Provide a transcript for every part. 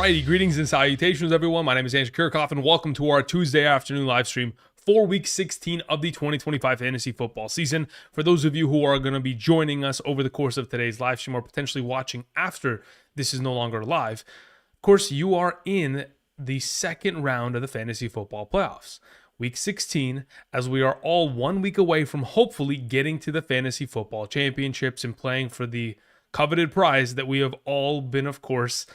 Alrighty, greetings and salutations, everyone. My name is Andrew Kirchhoff, and welcome to our Tuesday afternoon live stream for Week 16 of the 2025 fantasy football season. For those of you who are going to be joining us over the course of today's live stream or potentially watching after this is no longer live, of course, you are in the second round of the fantasy football playoffs. Week 16, as we are all 1 week away from hopefully getting to the fantasy football championships and playing for the coveted prize that we have all been, of course,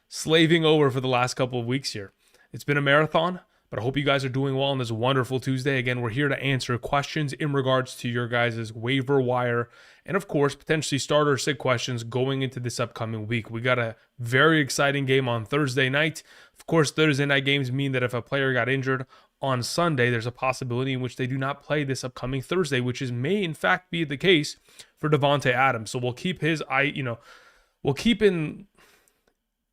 slaving over for the last couple of weeks here. It's been a marathon, but I hope you guys are doing well on this wonderful Tuesday. Again, we're here to answer questions in regards to your guys' waiver wire and, of course, potentially starter sit questions going into this upcoming week. We got a very exciting game on Thursday night. Of course, Thursday night games mean that if a player got injured on Sunday, there's a possibility in which they do not play this upcoming Thursday, which may in fact be the case for Davante Adams. So we'll keep we'll keep in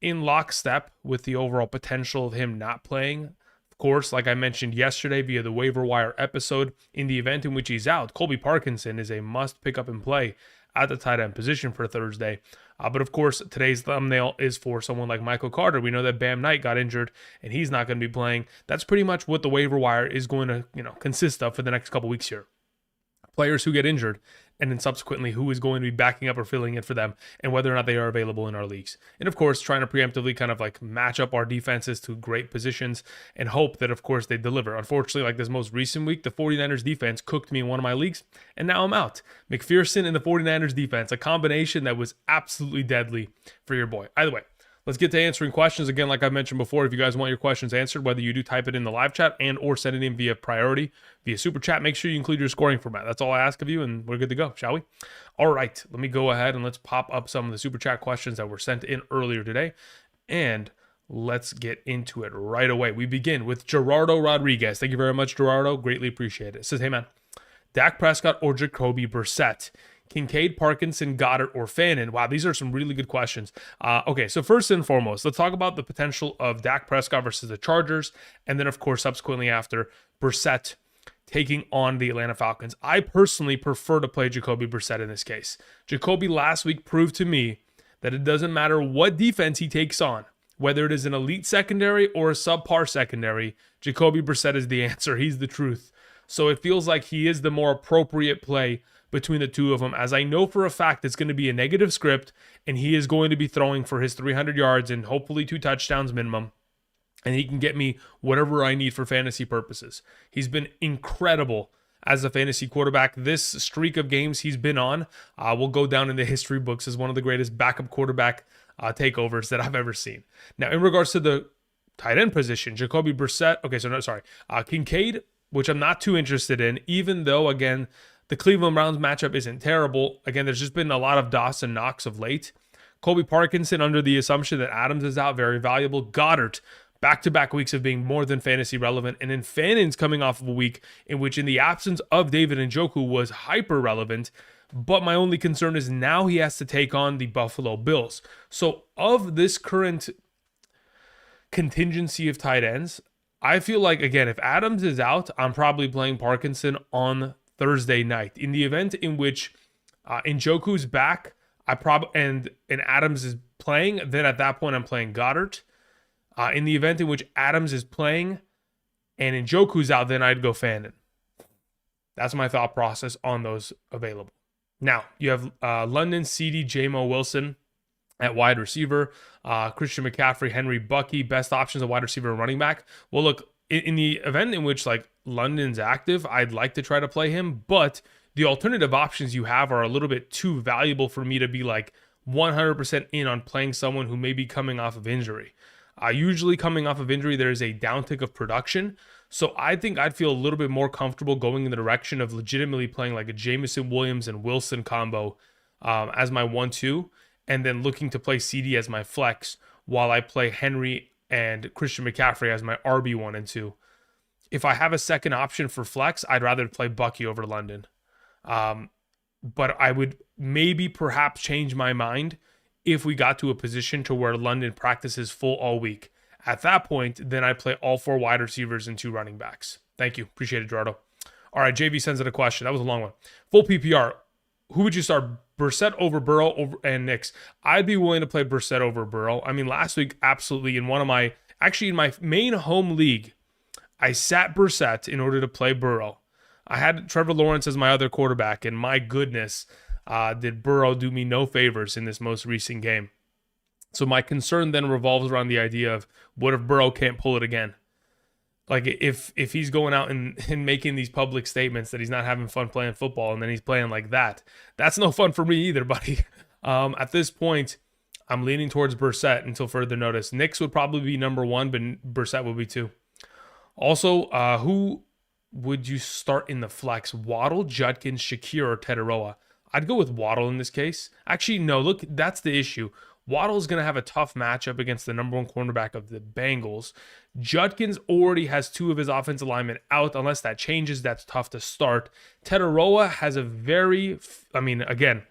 lockstep with the overall potential of him not playing. Of course, like I mentioned yesterday via the waiver wire episode, in the event in which he's out, Colby Parkinson is a must pick up and play at the tight end position for Thursday. But of course, today's thumbnail is for someone like Michael Carter. We know that Bam Knight got injured and he's not going to be playing. That's pretty much what the waiver wire is going to, consist of for the next couple weeks here. Players who get injured, and then subsequently who is going to be backing up or filling in for them, and whether or not they are available in our leagues. And of course, trying to preemptively kind of like match up our defenses to great positions and hope that, of course, they deliver. Unfortunately, like this most recent week, the 49ers defense cooked me in one of my leagues, and now I'm out. McPherson and the 49ers defense, a combination that was absolutely deadly for your boy. Either way, let's get to answering questions. Again, like I mentioned before, if you guys want your questions answered, whether you do type it in the live chat and or send it in via priority, via super chat, make sure you include your scoring format. That's all I ask of you, and we're good to go, shall we? All right, let me go ahead and let's pop up some of the super chat questions that were sent in earlier today, and let's get into it right away. We begin with Gerardo Rodriguez. Thank you very much, Gerardo. Greatly appreciate it. It says, hey, man, Dak Prescott or Jacoby Brissett? Kincaid, Parkinson, Goddard, or Fannin? Wow, these are some really good questions. Okay, so first and foremost, let's talk about the potential of Dak Prescott versus the Chargers, and then, of course, subsequently after, Brissett taking on the Atlanta Falcons. I personally prefer to play Jacoby Brissett in this case. Jacoby last week proved to me that it doesn't matter what defense he takes on, whether it is an elite secondary or a subpar secondary, Jacoby Brissett is the answer. He's the truth. So it feels like he is the more appropriate play between the two of them, as I know for a fact it's going to be a negative script, and he is going to be throwing for his 300 yards and hopefully 2 touchdowns minimum, and he can get me whatever I need for fantasy purposes. He's been incredible as a fantasy quarterback. This streak of games he's been on will go down in the history books as one of the greatest backup quarterback takeovers that I've ever seen. Now, in regards to the tight end position, Jacoby Brissett, Kincaid, which I'm not too interested in, even though, again, the Cleveland Browns matchup isn't terrible. Again, there's just been a lot of Dawson Knox of late. Colby Parkinson, under the assumption that Adams is out, very valuable. Goddard, back-to-back weeks of being more than fantasy relevant. And then Fannin's coming off of a week in which, in the absence of David Njoku, was hyper-relevant. But my only concern is now he has to take on the Buffalo Bills. So of this current contingency of tight ends, I feel like, again, if Adams is out, I'm probably playing Parkinson on Thursday night. In the event in which Njoku's back, and Adams is playing, then at that point I'm playing Goddard. In the event in which Adams is playing and Njoku's out, then I'd go Fannin. That's my thought process on those available. Now, you have London, CD, J-Mo Wilson at wide receiver, Christian McCaffrey, Henry, Bucky, best options at wide receiver and running back. Well, look, in the event in which London's active, I'd like to try to play him, but the alternative options you have are a little bit too valuable for me to be 100% in on playing someone who may be coming off of injury. Usually coming off of injury, there is a downtick of production. So I think I'd feel a little bit more comfortable going in the direction of legitimately playing a Jameson Williams and Wilson combo as my 1-2, and then looking to play CD as my flex while I play Henry and Christian McCaffrey as my RB 1 and 2. If I have a second option for flex, I'd rather play Bucky over London. But I would perhaps change my mind if we got to a position to where London practices full all week. At that point, then I play all 4 wide receivers and 2 running backs. Thank you. Appreciate it, Gerardo. All right, JV sends in a question. That was a long one. Full PPR. Who would you start, Brissett over Burrow and Nicks. I'd be willing to play Brissett over Burrow. I mean, last week, absolutely, in my main home league, I sat Brissett in order to play Burrow. I had Trevor Lawrence as my other quarterback, and my goodness, did Burrow do me no favors in this most recent game. So my concern then revolves around the idea of, what if Burrow can't pull it again? Like, if he's going out and making these public statements that he's not having fun playing football, and then he's playing like that, that's no fun for me either, buddy. At this point, I'm leaning towards Brissett until further notice. Nicks would probably be number 1, but Brissett would be 2. Also, who would you start in the flex? Waddle, Judkins, Shakir, or Tetaroa? I'd go with Waddle in this case. Actually, no, look, that's the issue. Waddle's going to have a tough matchup against the number 1 cornerback of the Bengals. Judkins already has 2 of his offensive linemen out. Unless that changes, that's tough to start. Tetaroa has a again,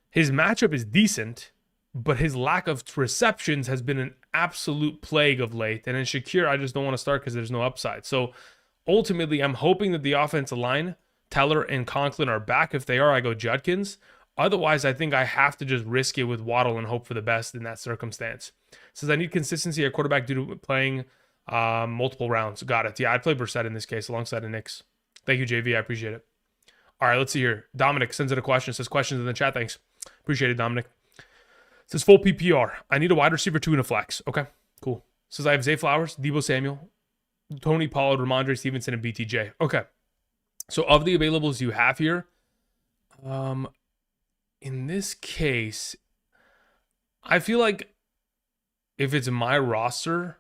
his matchup is decent, but his lack of receptions has been an absolute plague of late. And in Shakir, I just don't want to start because there's no upside. So ultimately, I'm hoping that the offensive line, Teller and Conklin, are back. If they are, I go Judkins. Otherwise, I think I have to just risk it with Waddle and hope for the best in that circumstance. Says I need consistency at quarterback due to playing multiple rounds. Got it. Yeah, I'd play Brissett in this case alongside of Nicks. Thank you, JV. I appreciate it. All right, let's see here. Dominic sends in a question. Says questions in the chat. Thanks. Appreciate it, Dominic. Says full PPR. I need a wide receiver 2 and a flex. Okay, cool. Says I have Zay Flowers, Deebo Samuel, Tony Pollard, Ramondre Stevenson, and BTJ. Okay. So of the availables you have here, in this case, I feel like if it's my roster,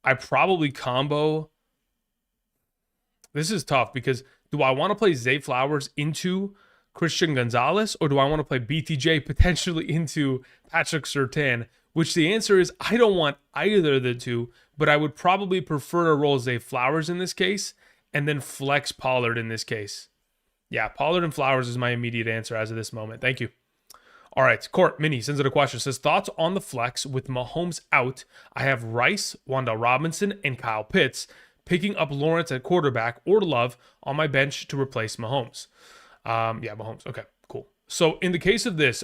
I probably combo. This is tough because do I want to play Zay Flowers into Christian Gonzalez, or do I want to play BTJ potentially into Patrick Surtain? Which the answer is I don't want either of the two, but I would probably prefer to roll Zay Flowers in this case and then flex Pollard in this case. Yeah, Pollard and Flowers is my immediate answer as of this moment. Thank you. All right, Court Mini sends it a question. Says, thoughts on the flex with Mahomes out? I have Rice, Wanda Robinson, and Kyle Pitts. Picking up Lawrence at quarterback or Love on my bench to replace Mahomes. Mahomes. Okay, cool. So in the case of this,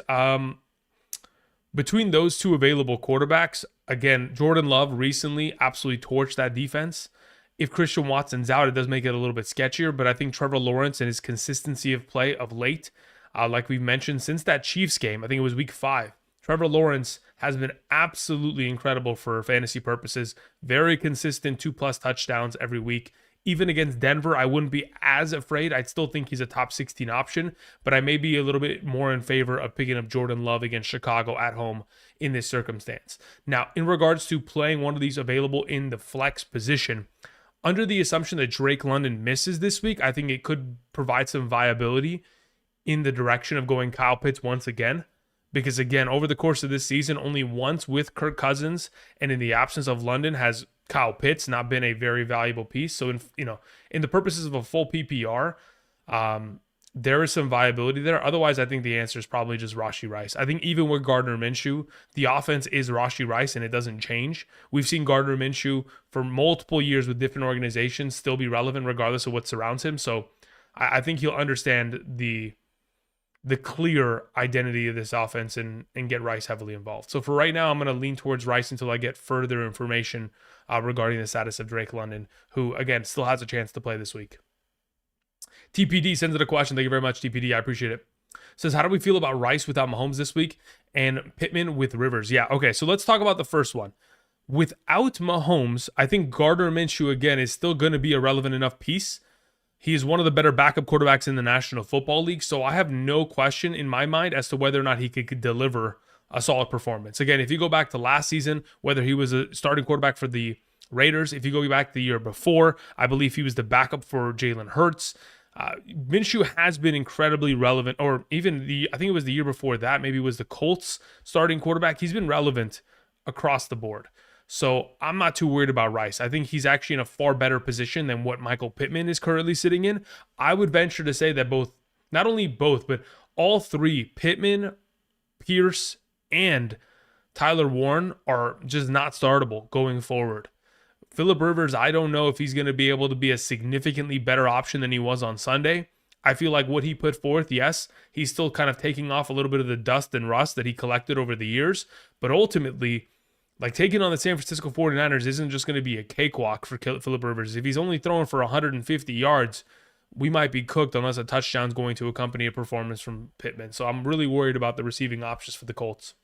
between those two available quarterbacks, again, Jordan Love recently absolutely torched that defense. If Christian Watson's out, it does make it a little bit sketchier, but I think Trevor Lawrence and his consistency of play of late, like we've mentioned, since that Chiefs game, I think it was week 5, Trevor Lawrence has been absolutely incredible for fantasy purposes. Very consistent 2+ touchdowns every week. Even against Denver, I wouldn't be as afraid. I'd still think he's a top 16 option, but I may be a little bit more in favor of picking up Jordan Love against Chicago at home in this circumstance. Now, in regards to playing one of these available in the flex position, under the assumption that Drake London misses this week, I think it could provide some viability in the direction of going Kyle Pitts once again. Because again, over the course of this season, only once with Kirk Cousins and in the absence of London has Kyle Pitts not been a very valuable piece. So in the purposes of a full PPR, there is some viability there. Otherwise, I think the answer is probably just Rashee Rice. I think even with Gardner Minshew, the offense is Rashee Rice and it doesn't change. We've seen Gardner Minshew for multiple years with different organizations still be relevant regardless of what surrounds him. So I think he'll understand the clear identity of this offense and get Rice heavily involved. So for right now, I'm going to lean towards Rice until I get further information regarding the status of Drake London, who, again, still has a chance to play this week. TPD sends it a question. Thank you very much, TPD. I appreciate it. Says, how do we feel about Rice without Mahomes this week and Pittman with Rivers? Yeah, okay, so let's talk about the first one. Without Mahomes, I think Gardner Minshew, again, is still going to be a relevant enough piece. He is one of the better backup quarterbacks in the National Football League, so I have no question in my mind as to whether or not he could deliver a solid performance. Again, if you go back to last season, whether he was a starting quarterback for the Raiders, if you go back the year before, I believe he was the backup for Jalen Hurts. Minshew has been incredibly relevant, or even I think it was the year before that, maybe it was the Colts starting quarterback. He's been relevant across the board. So I'm not too worried about Rice. I think he's actually in a far better position than what Michael Pittman is currently sitting in. I would venture to say that not only both, but all three, Pittman, Pierce, and Tyler Warren, are just not startable going forward. Phillip Rivers, I don't know if he's going to be able to be a significantly better option than he was on Sunday. I feel like what he put forth, yes, he's still kind of taking off a little bit of the dust and rust that he collected over the years. But ultimately, like taking on the San Francisco 49ers isn't just going to be a cakewalk for Phillip Rivers. If he's only throwing for 150 yards, we might be cooked unless a touchdown's going to accompany a performance from Pittman. So I'm really worried about the receiving options for the Colts.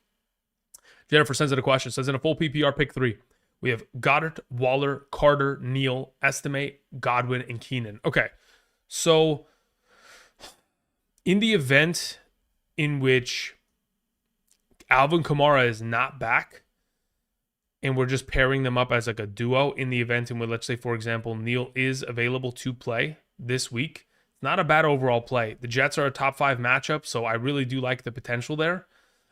Jennifer sends in a question. Says in a full PPR pick 3, we have Goddard, Waller, Carter, Neal, Estimate, Godwin, and Keenan. Okay, so in the event in which Alvin Kamara is not back, and we're just pairing them up as like a duo in the event in which, let's say, for example, Neal is available to play this week, it's not a bad overall play. The Jets are a top 5 matchup, so I really do like the potential there.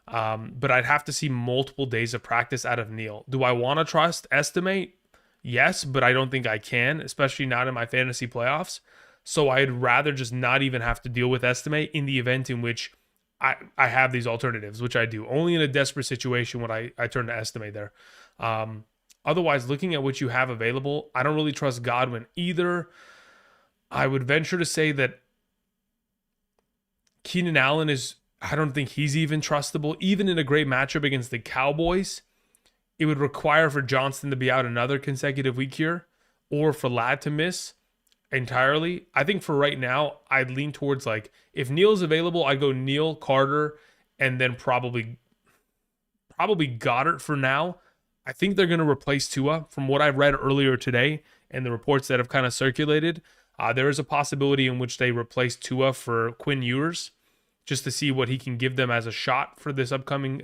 But I'd have to see multiple days of practice out of Neal. Do I want to trust Estimate? Yes, but I don't think I can, especially not in my fantasy playoffs. So I'd rather just not even have to deal with Estimate in the event in which I have these alternatives, which I do. Only in a desperate situation would I turn to Estimate there. Otherwise, looking at what you have available, I don't really trust Godwin either. I would venture to say that Keenan Allen I don't think he's even trustable. Even in a great matchup against the Cowboys, it would require for Johnston to be out another consecutive week here, or for Ladd to miss entirely. I think for right now, I'd lean towards like, if Neal's available, I'd go Neal, Carter, and then probably Goddard for now. I think they're going to replace Tua. From what I've read earlier today and the reports that have kind of circulated, there is a possibility in which they replace Tua for Quinn Ewers, just to see what he can give them as a shot for this upcoming,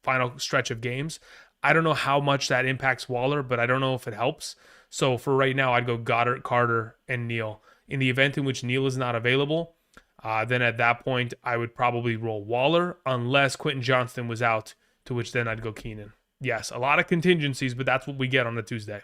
final stretch of games. I don't know how much that impacts Waller, but I don't know if it helps. So for right now, I'd go Goddard, Carter, and Neal. In the event in which Neal is not available, then at that point, I would probably roll Waller, unless Quentin Johnston was out, to which then I'd go Keenan. Yes, a lot of contingencies, but that's what we get on a Tuesday.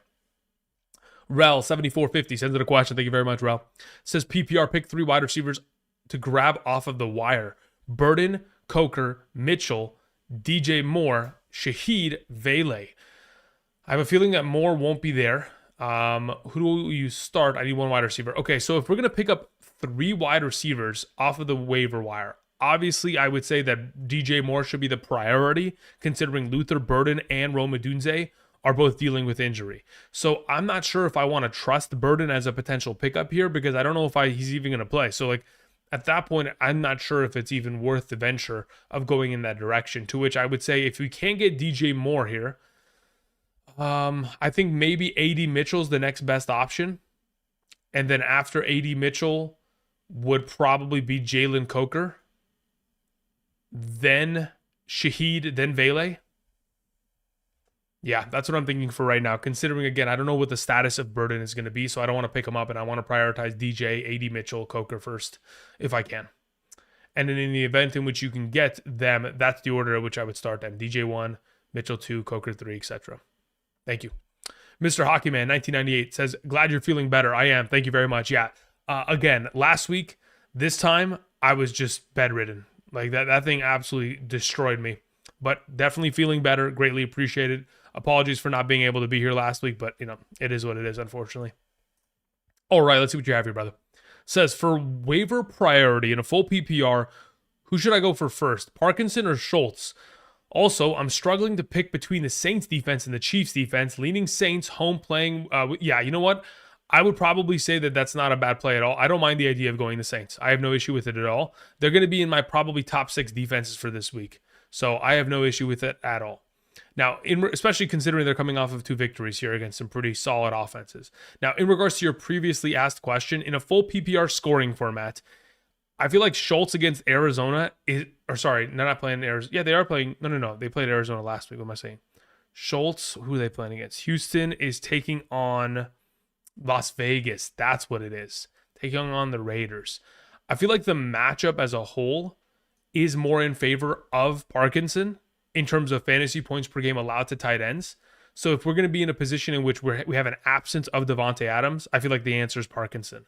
Rel 7450 sends in a question. Thank you very much, Rel. Says PPR pick 3 wide receivers to grab off of the wire: Burden, Coker, Mitchell, DJ Moore, Shaheed, Vele. I have a feeling that Moore won't be there. Who do you start? I need one wide receiver. Okay, so if we're going to pick up 3 wide receivers off of the waiver wire, obviously I would say that DJ Moore should be the priority, considering Luther Burden and Rome Odunze are both dealing with injury. So I'm not sure if I want to trust Burden as a potential pickup here, because I don't know if he's even going to play. So like at that point, I'm not sure if it's even worth the venture of going in that direction, to which I would say if we can't get DJ Moore here, I think maybe AD Mitchell's the next best option. And then after AD Mitchell would probably be Jalen Coker, then Shaheed, then Vele. Yeah, that's what I'm thinking for right now. Considering, again, I don't know what the status of Burden is going to be, so I don't want to pick him up, and I want to prioritize DJ, AD Mitchell, Coker first, if I can. And then in the event in which you can get them, that's the order at which I would start them. DJ 1, Mitchell 2, Coker 3, etc. Thank you. Mr. Hockeyman 1998 says, glad you're feeling better. I am. Thank you very much. Yeah. Again, last week, this time, I was just bedridden. Like that thing absolutely destroyed me. But definitely feeling better. Greatly appreciated. Apologies for not being able to be here last week, but it is what it is, unfortunately. All right, let's see what you have here, brother. Says, for waiver priority in a full PPR, who should I go for first, Parkinson or Schultz? Also, I'm struggling to pick between the Saints defense and the Chiefs defense. Leaning Saints, home playing. Yeah, you know what? I would probably say that that's not a bad play at all. I don't mind the idea of going the Saints. I have no issue with it at all. They're going to be in my probably top 6 defenses for this week. So I have no issue with it at all. Now, especially considering they're coming off of 2 victories here against some pretty solid offenses. Now, in regards to your previously asked question, in a full PPR scoring format, I feel like Schultz against Arizona they're not playing Arizona. Yeah, they are playing. No. They played Arizona last week. What am I saying? Schultz, who are they playing against? Houston is taking on Las Vegas. That's what it is. Taking on the Raiders. I feel like the matchup as a whole is more in favor of Parkinson in terms of fantasy points per game allowed to tight ends. So if we're going to be in a position in which we have an absence of Devontae Adams, I feel like the answer is Parkinson.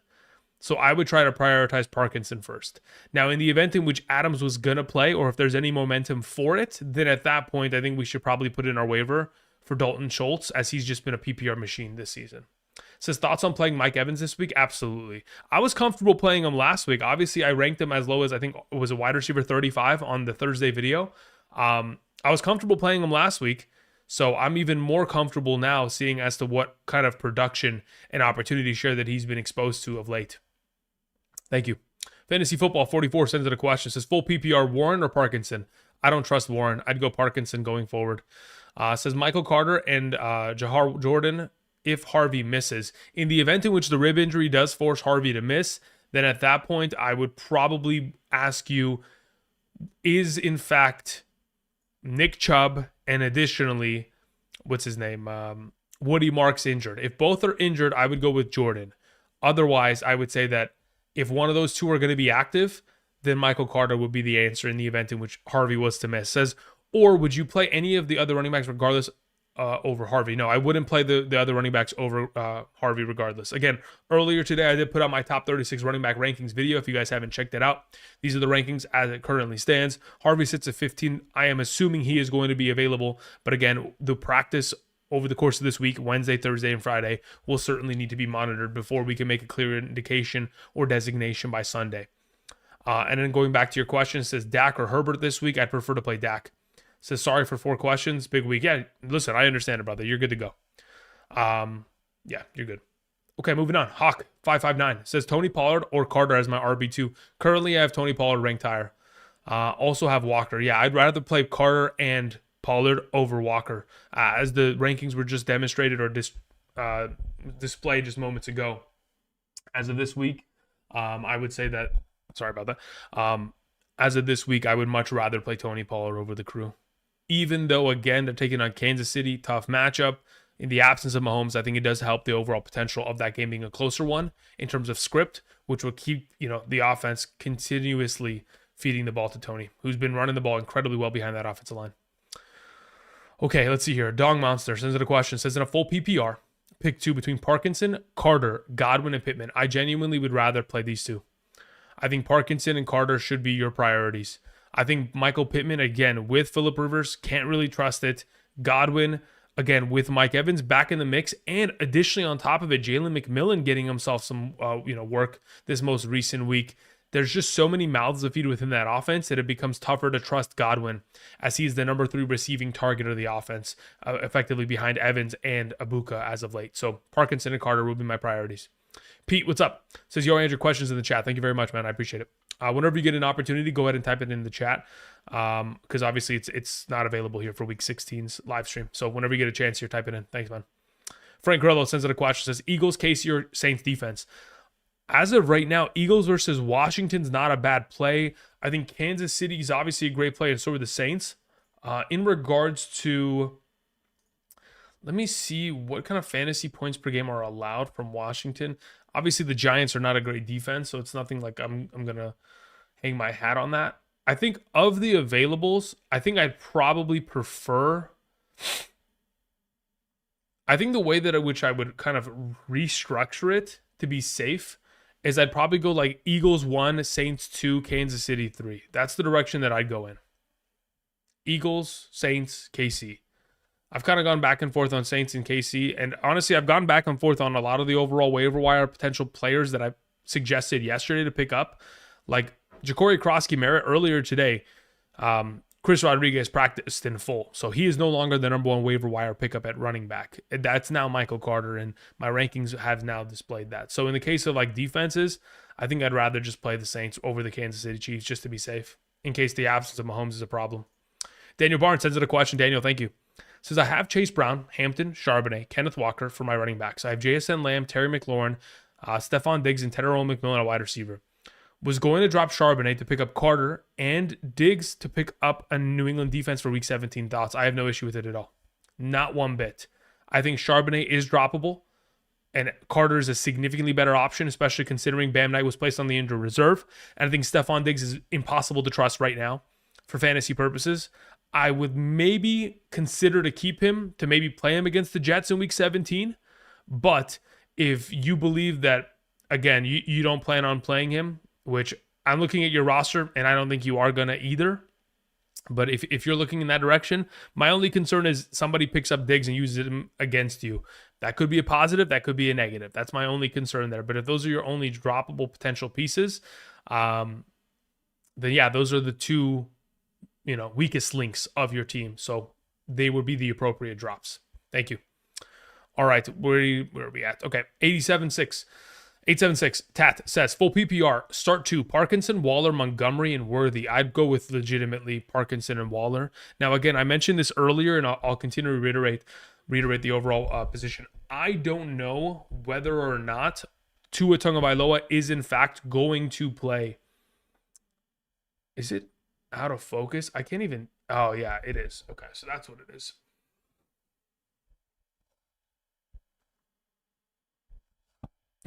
So I would try to prioritize Parkinson first. Now, in the event in which Adams was going to play, or if there's any momentum for it, then at that point, I think we should probably put in our waiver for Dalton Schultz, as he's just been a PPR machine this season. Says thoughts on playing Mike Evans this week? Absolutely. I was comfortable playing him last week. Obviously, I ranked him as low as I think it was a wide receiver 35 on the Thursday video. I was comfortable playing him last week, so I'm even more comfortable now seeing as to what kind of production and opportunity share that he's been exposed to of late. Thank you. Fantasy Football 44 sends in a question. Says full PPR Warren or Parkinson? I don't trust Warren. I'd go Parkinson going forward. Says Michael Carter and Jahar Jordan if Harvey misses. In the event in which the rib injury does force Harvey to miss, then at that point I would probably ask you, is in fact Nick Chubb and additionally, what's his name? Woody Marks injured. If both are injured, I would go with Jordan. Otherwise, I would say that if one of those two are going to be active, then Michael Carter would be the answer in the event in which Harvey was to miss. Says, or would you play any of the other running backs regardless over Harvey? No, I wouldn't play the other running backs over Harvey regardless. Again, earlier today, I did put out my top 36 running back rankings video. If you guys haven't checked it out, these are the rankings as it currently stands. Harvey sits at 15. I am assuming he is going to be available. But again, the practice over the course of this week, Wednesday, Thursday, and Friday, will certainly need to be monitored before we can make a clear indication or designation by Sunday. And then going back to your question, it says Dak or Herbert this week. I'd prefer to play Dak. Says sorry for 4 questions. Big week. Yeah, listen, I understand it, brother. You're good to go. Yeah, you're good. Okay, moving on. Hawk 559 says Tony Pollard or Carter as my RB2. Currently, I have Tony Pollard ranked higher. Also have Walker. Yeah, I'd rather play Carter and Pollard over Walker, as the rankings were just demonstrated or displayed just moments ago. As of this week, I would say that. Sorry about that. As of this week, I would much rather play Tony Pollard over the crew. Even though, again, they're taking on Kansas City, tough matchup. In the absence of Mahomes, I think it does help the overall potential of that game being a closer one in terms of script, which will keep the offense continuously feeding the ball to Tony, who's been running the ball incredibly well behind that offensive line. Okay, let's see here. Dong Monster sends in a question. Says in a full PPR, pick 2 between Parkinson, Carter, Godwin, and Pittman. I genuinely would rather play these 2. I think Parkinson and Carter should be your priorities. I think Michael Pittman, again, with Phillip Rivers, can't really trust it. Godwin, again, with Mike Evans back in the mix. And additionally, on top of it, Jalen McMillan getting himself some work this most recent week. There's just so many mouths to feed within that offense that it becomes tougher to trust Godwin, as he's the number 3 receiving target of the offense, effectively behind Evans and Abuka as of late. So Parkinson and Carter will be my priorities. Pete, what's up? Says, yo, I answered questions in the chat. Thank you very much, man. I appreciate it. Whenever you get an opportunity, go ahead and type it in the chat, because obviously it's not available here for Week 16's live stream. So whenever you get a chance here, type it in. Thanks, man. Frank Grillo sends in a question. Says, Eagles, KC, or Saints defense? As of right now, Eagles versus Washington's not a bad play. I think Kansas City is obviously a great play, and so are the Saints. In regards to, let me see what kind of fantasy points per game are allowed from Washington. Obviously, the Giants are not a great defense, so it's nothing like I'm going to hang my hat on that. I think of the availables, I think I'd probably prefer, I think the way that which I would kind of restructure it to be safe is I'd probably go like Eagles 1, Saints 2, Kansas City 3. That's the direction that I'd go in. Eagles, Saints, KC. I've kind of gone back and forth on Saints and KC, and honestly, I've gone back and forth on a lot of the overall waiver wire potential players that I suggested yesterday to pick up, like Ja'Cory Krosky-Merritt earlier today. Chris Rodriguez practiced in full, so he is no longer the number 1 waiver wire pickup at running back. That's now Michael Carter, and my rankings have now displayed that. So in the case of like defenses, I think I'd rather just play the Saints over the Kansas City Chiefs just to be safe, in case the absence of Mahomes is a problem. Daniel Barnes sends in a question. Daniel, thank you. Says, I have Chase Brown, Hampton, Charbonnet, Kenneth Walker for my running backs. I have JSN Lamb, Terry McLaurin, Stephon Diggs, and Tedder McMillan, a wide receiver. Was going to drop Charbonnet to pick up Carter and Diggs to pick up a New England defense for Week 17. Thoughts? I have no issue with it at all. Not one bit. I think Charbonnet is droppable, and Carter is a significantly better option, especially considering Bam Knight was placed on the injured reserve. And I think Stephon Diggs is impossible to trust right now for fantasy purposes. I would maybe consider to keep him, to maybe play him against the Jets in Week 17. But if you believe that, again, you don't plan on playing him, which I'm looking at your roster, and I don't think you are going to either, But if you're looking in that direction, my only concern is somebody picks up Diggs and uses him against you. That could be a positive. That could be a negative. That's my only concern there. But if those are your only droppable potential pieces, then yeah, those are the two, weakest links of your team. So they would be the appropriate drops. Thank you. All right, where are we at? Okay, 876 Tat says, full PPR, start 2, Parkinson, Waller, Montgomery, and Worthy. I'd go with legitimately Parkinson and Waller. Now, again, I mentioned this earlier, and I'll continue to reiterate the overall position. I don't know whether or not Tua Tagovailoa is, in fact, going to play. Is it out of focus? I can't even... Oh, yeah, it is. Okay, so that's what it is.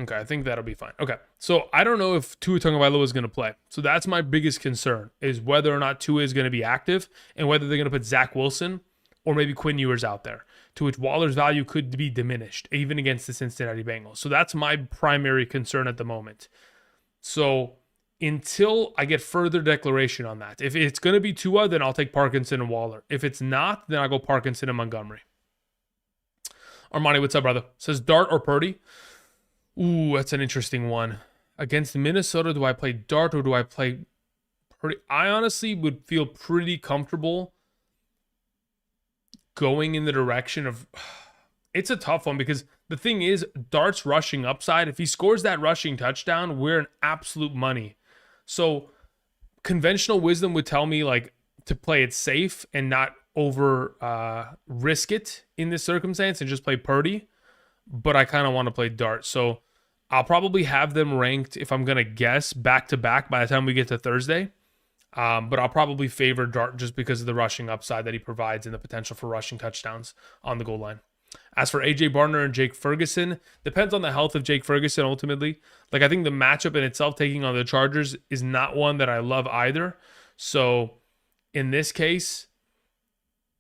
Okay, I think that'll be fine. Okay, so I don't know if Tua Tagovailoa is going to play. So that's my biggest concern, is whether or not Tua is going to be active and whether they're going to put Zach Wilson or maybe Quinn Ewers out there, to which Waller's value could be diminished, even against the Cincinnati Bengals. So that's my primary concern at the moment. So until I get further declaration on that, if it's going to be Tua, then I'll take Parkinson and Waller. If it's not, then I'll go Parkinson and Montgomery. Armani, what's up, brother? Says Dart or Purdy? Ooh, that's an interesting one. Against Minnesota, do I play Dart or do I play Purdy? I honestly would feel pretty comfortable going in the direction of... It's a tough one because the thing is, Dart's rushing upside. If he scores that rushing touchdown, we're in absolute money. So conventional wisdom would tell me like to play it safe and not over risk it in this circumstance and just play Purdy. But I kind of want to play Dart. So I'll probably have them ranked, if I'm going to guess, back-to-back by the time we get to Thursday. But I'll probably favor Dart just because of the rushing upside that he provides and the potential for rushing touchdowns on the goal line. As for A.J. Barner and Jake Ferguson, depends on the health of Jake Ferguson ultimately. Like, I think the matchup in itself, taking on the Chargers, is not one that I love either. So in this case,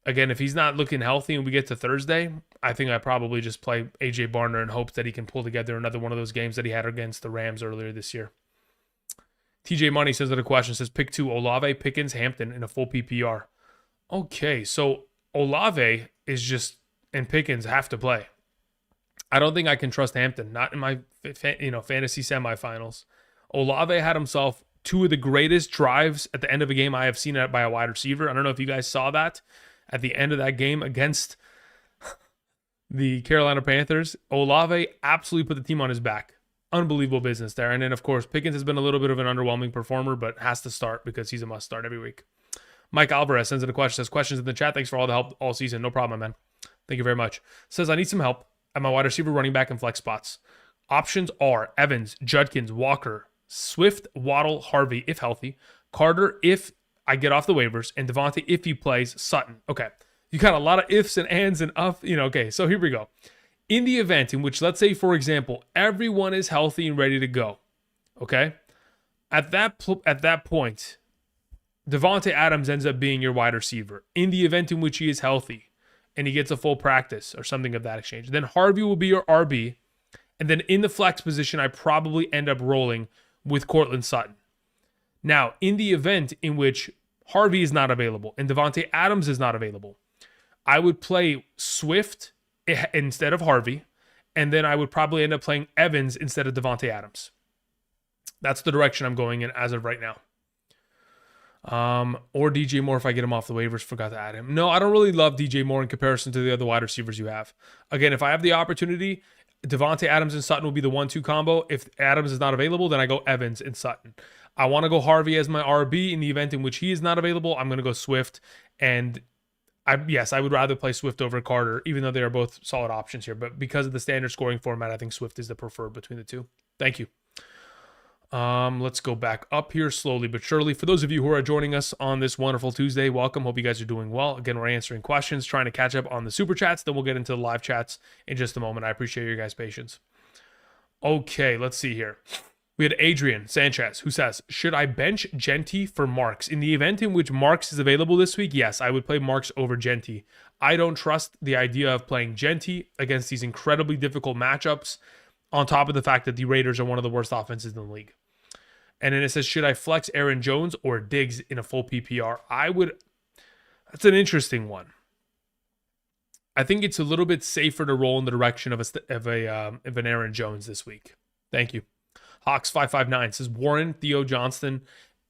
again, if he's not looking healthy and we get to Thursday, I think I probably just play A.J. Barner in hopes that he can pull together another one of those games that he had against the Rams earlier this year. TJ Money says that a question says, pick 2, Olave, Pickens, Hampton in a full PPR. Okay, so Olave is just, and Pickens have to play. I don't think I can trust Hampton, not in my fantasy semifinals. Olave had himself 2 of the greatest drives at the end of a game I have seen by a wide receiver. I don't know if you guys saw that at the end of that game against the Carolina Panthers. Olave absolutely put the team on his back. Unbelievable business there. And then, of course, Pickens has been a little bit of an underwhelming performer, but has to start because he's a must start every week. Mike Alvarez sends in a question, says, questions in the chat. Thanks for all the help all season. No problem, man. Thank you very much. Says, I need some help at my wide receiver, running back, and flex spots. Options are Evans, Judkins, Walker, Swift, Waddle, Harvey, if healthy, Carter, if I get off the waivers, and Devontae, if he plays, Sutton. Okay. You got a lot of ifs and ands and okay, so here we go. In the event in which, let's say, for example, everyone is healthy and ready to go, okay? At that point, Devontae Adams ends up being your wide receiver. In the event in which he is healthy and he gets a full practice or something of that exchange, then Harvey will be your RB. And then in the flex position, I probably end up rolling with Cortland Sutton. Now, in the event in which Harvey is not available and Devontae Adams is not available, I would play Swift instead of Harvey, and then I would probably end up playing Evans instead of Devontae Adams. That's the direction I'm going in as of right now. Or DJ Moore if I get him off the waivers. Forgot to add him. No, I don't really love DJ Moore in comparison to the other wide receivers you have. Again, if I have the opportunity, Devontae Adams and Sutton will be the 1-2 combo. If Adams is not available, then I go Evans and Sutton. I want to go Harvey as my RB. In the event in which he is not available, I'm going to go Swift. And I would rather play Swift over Carter, even though they are both solid options here. But because of the standard scoring format, I think Swift is the preferred between the two. Thank you. Let's go back up here slowly but surely. For those of you who are joining us on this wonderful Tuesday, welcome. Hope you guys are doing well. Again, we're answering questions, trying to catch up on the super chats. Then we'll get into the live chats in just a moment. I appreciate your guys' patience. Okay, let's see here. We had Adrian Sanchez who says, should I bench Genty for Marks? In the event in which Marks is available this week, yes, I would play Marks over Genty. I don't trust the idea of playing Genty against these incredibly difficult matchups, on top of the fact that the Raiders are one of the worst offenses in the league. And then it says, should I flex Aaron Jones or Diggs in a full PPR? I would That's an interesting one. I think it's a little bit safer to roll in the direction of an Aaron Jones this week. Thank you. Hawks559 says Warren, Theo Johnston,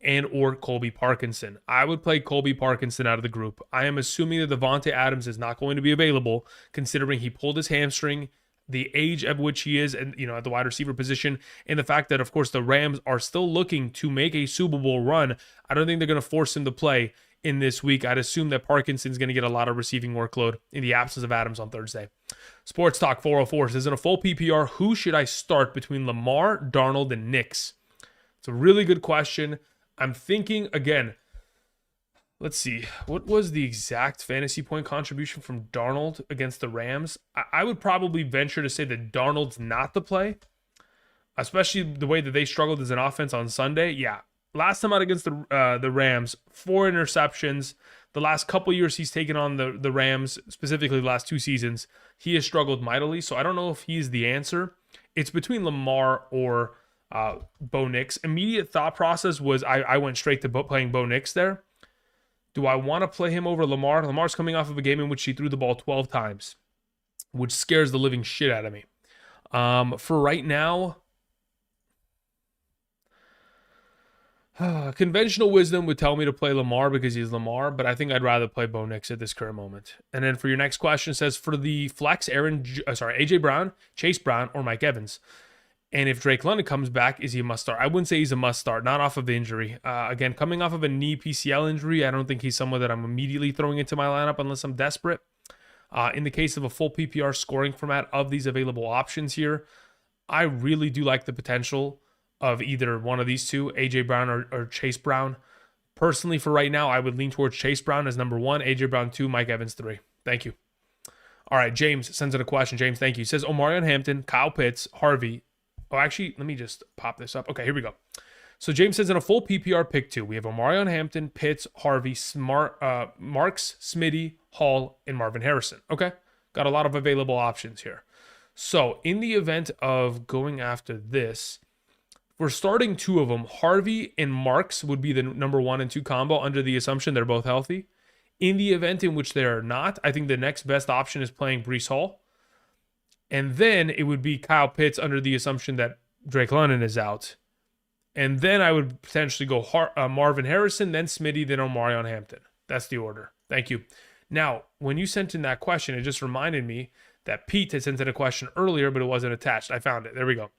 and or Colby Parkinson. I would play Colby Parkinson out of the group. I am assuming that Devontae Adams is not going to be available, considering he pulled his hamstring, the age at which he is, and at the wide receiver position, and the fact that, of course, the Rams are still looking to make a Super Bowl run. I don't think they're going to force him to play in this week. I'd assume that Parkinson's going to get a lot of receiving workload in the absence of Adams on Thursday. Sports Talk 404 says, in a full PPR, who should I start between Lamar, Darnold, and Nix? It's a really good question. I'm thinking, again, let's see. What was the exact fantasy point contribution from Darnold against the Rams? I would probably venture to say that Darnold's not the play, especially the way that they struggled as an offense on Sunday. Yeah. Last time out against the Rams, 4 interceptions. The last couple years he's taken on the Rams, specifically the last 2 seasons, he has struggled mightily. So I don't know if he's the answer. It's between Lamar or Bo Nix. Immediate thought process was I went straight to playing Bo Nix there. Do I want to play him over Lamar? Lamar's coming off of a game in which he threw the ball 12 times, which scares the living shit out of me. For right now, conventional wisdom would tell me to play Lamar because he's Lamar, but I think I'd rather play Bo Nix at this current moment. And then for your next question, it says, for the flex, AJ Brown, Chase Brown, or Mike Evans. And if Drake London comes back, is he a must start? I wouldn't say he's a must start, not off of injury. Again, coming off of a knee PCL injury, I don't think he's someone that I'm immediately throwing into my lineup unless I'm desperate. In the case of a full PPR scoring format of these available options here, I really do like the potential of either one of these two, AJ Brown or Chase Brown. Personally, for right now, I would lean towards Chase Brown as number 1, AJ Brown 2, Mike Evans 3. Thank you. All right, James sends in a question. James, thank you. He says, Omarion Hampton, Kyle Pitts, Harvey. Oh, actually, let me just pop this up. Okay, here we go. So James says in a full PPR pick 2, we have Omarion Hampton, Pitts, Harvey, Marks, Smitty, Hall, and Marvin Harrison. Okay, got a lot of available options here. So in the event of going after this, we're starting 2 of them. Harvey and Marks would be the number 1 and 2 combo under the assumption they're both healthy. In the event in which they are not, I think the next best option is playing Breece Hall. And then it would be Kyle Pitts under the assumption that Drake London is out. And then I would potentially go Marvin Harrison, then Smitty, then Omarion Hampton. That's the order. Thank you. Now, when you sent in that question, it just reminded me that Pete had sent in a question earlier, but it wasn't attached. I found it. There we go.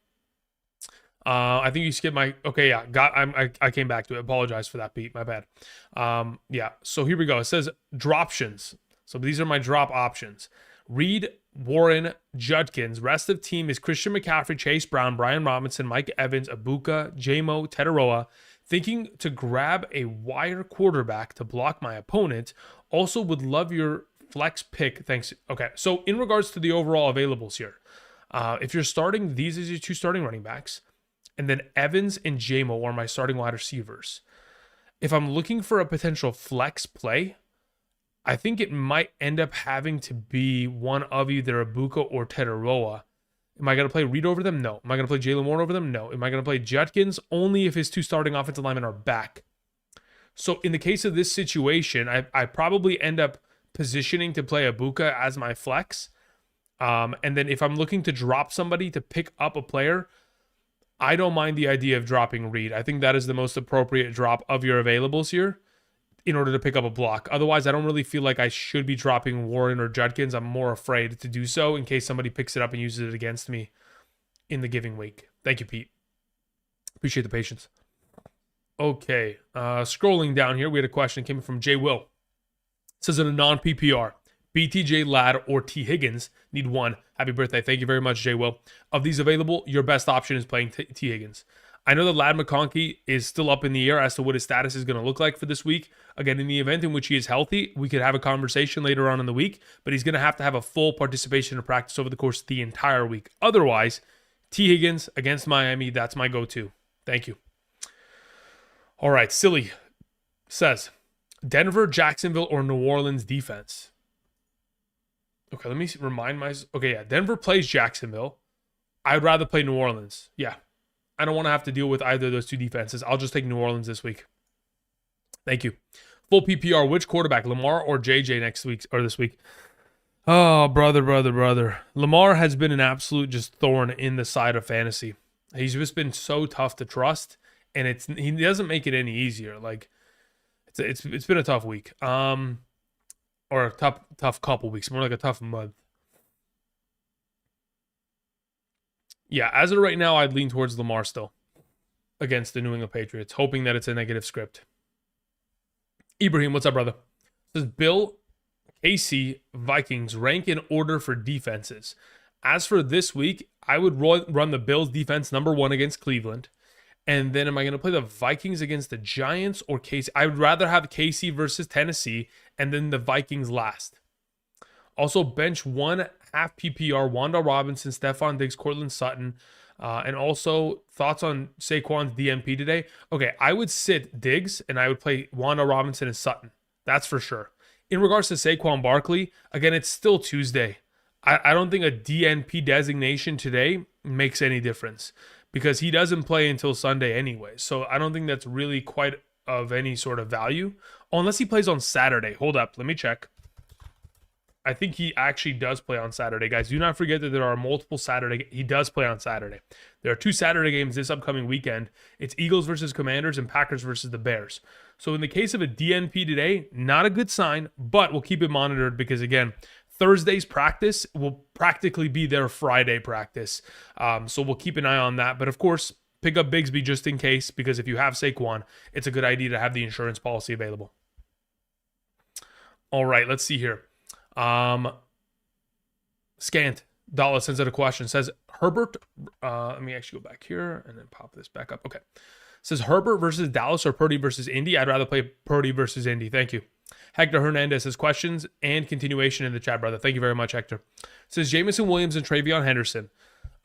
I think you skipped my. Okay, yeah. I came back to it. Apologize for that, Pete. My bad. Yeah. So here we go. It says droptions. So these are my drop options. Reed, Warren, Judkins. Rest of team is Christian McCaffrey, Chase Brown, Brian Robinson, Mike Evans, Abuka, J-Mo, Tetaroa. Thinking to grab a wire quarterback to block my opponent. Also would love your flex pick. Thanks. Okay. So in regards to the overall availables here, if you're starting, these as your 2 starting running backs. And then Evans and J-Mo are my starting wide receivers. If I'm looking for a potential flex play, I think it might end up having to be one of either Abuka or Tetaroa. Am I going to play Reed over them? No. Am I going to play Jalen Warren over them? No. Am I going to play Judkins? Only if his 2 starting offensive linemen are back. So in the case of this situation, I probably end up positioning to play Abuka as my flex. And then if I'm looking to drop somebody to pick up a player, I don't mind the idea of dropping Reed. I think that is the most appropriate drop of your availables here in order to pick up a block. Otherwise, I don't really feel like I should be dropping Warren or Judkins. I'm more afraid to do so in case somebody picks it up and uses it against me in the giving week. Thank you, Pete. Appreciate the patience. Okay, scrolling down here, we had a question that came from Jay Will. It says in a non-PPR, BTJ Ladd or T. Higgins need 1. Happy birthday. Thank you very much, Jay Will. Of these available, your best option is playing T. Higgins. I know that Ladd McConkey is still up in the air as to what his status is going to look like for this week. Again, in the event in which he is healthy, we could have a conversation later on in the week, but he's going to have a full participation in practice over the course of the entire week. Otherwise, T. Higgins against Miami, that's my go-to. Thank you. All right, Silly says, Denver, Jacksonville, or New Orleans defense? Okay, let me remind myself. Okay, yeah, Denver plays Jacksonville. I'd rather play New Orleans. Yeah, I don't want to have to deal with either of those 2 defenses. I'll just take New Orleans this week. Thank you. Full PPR, which quarterback, Lamar or JJ next week or this week? Oh, brother. Lamar has been an absolute just thorn in the side of fantasy. He's just been so tough to trust, and he doesn't make it any easier. Like it's been a tough week. Or a tough couple weeks, more like a tough month. Yeah, as of right now, I'd lean towards Lamar still against the New England Patriots, hoping that it's a negative script. Ibrahim, what's up, brother? Says Bill, KC, Vikings rank in order for defenses. As for this week, I would run the Bills defense number 1 against Cleveland. And then am I going to play the Vikings against the Giants or KC? I would rather have KC versus Tennessee and then the Vikings last. Also, bench 1 half PPR, Wanda Robinson, Stephon Diggs, Cortland Sutton. And also, thoughts on Saquon's DNP today? Okay, I would sit Diggs and I would play Wanda Robinson and Sutton. That's for sure. In regards to Saquon Barkley, again, it's still Tuesday. I don't think a DNP designation today makes any difference because he doesn't play until Sunday anyway. So I don't think that's really quite of any sort of value unless he plays on Saturday. Hold up, let me check. I think he actually does play on Saturday. Guys, do not forget that there are multiple Saturday. He does play on Saturday. There are 2 Saturday games this upcoming weekend. It's Eagles versus Commanders and Packers versus the Bears. So in the case of a DNP today, not a good sign, but we'll keep it monitored because, again, Thursday's practice will practically be their Friday practice. So we'll keep an eye on that. But, of course, pick up Bigsby just in case because if you have Saquon, it's a good idea to have the insurance policy available. All right, let's see here. Scant Dollar sends out a question. Says Herbert. Let me actually go back here and then pop this back up. Okay. Says Herbert versus Dallas or Purdy versus Indy. I'd rather play Purdy versus Indy. Thank you. Hector Hernandez has questions and continuation in the chat, brother. Thank you very much, Hector. Says Jamison Williams and Travion Henderson.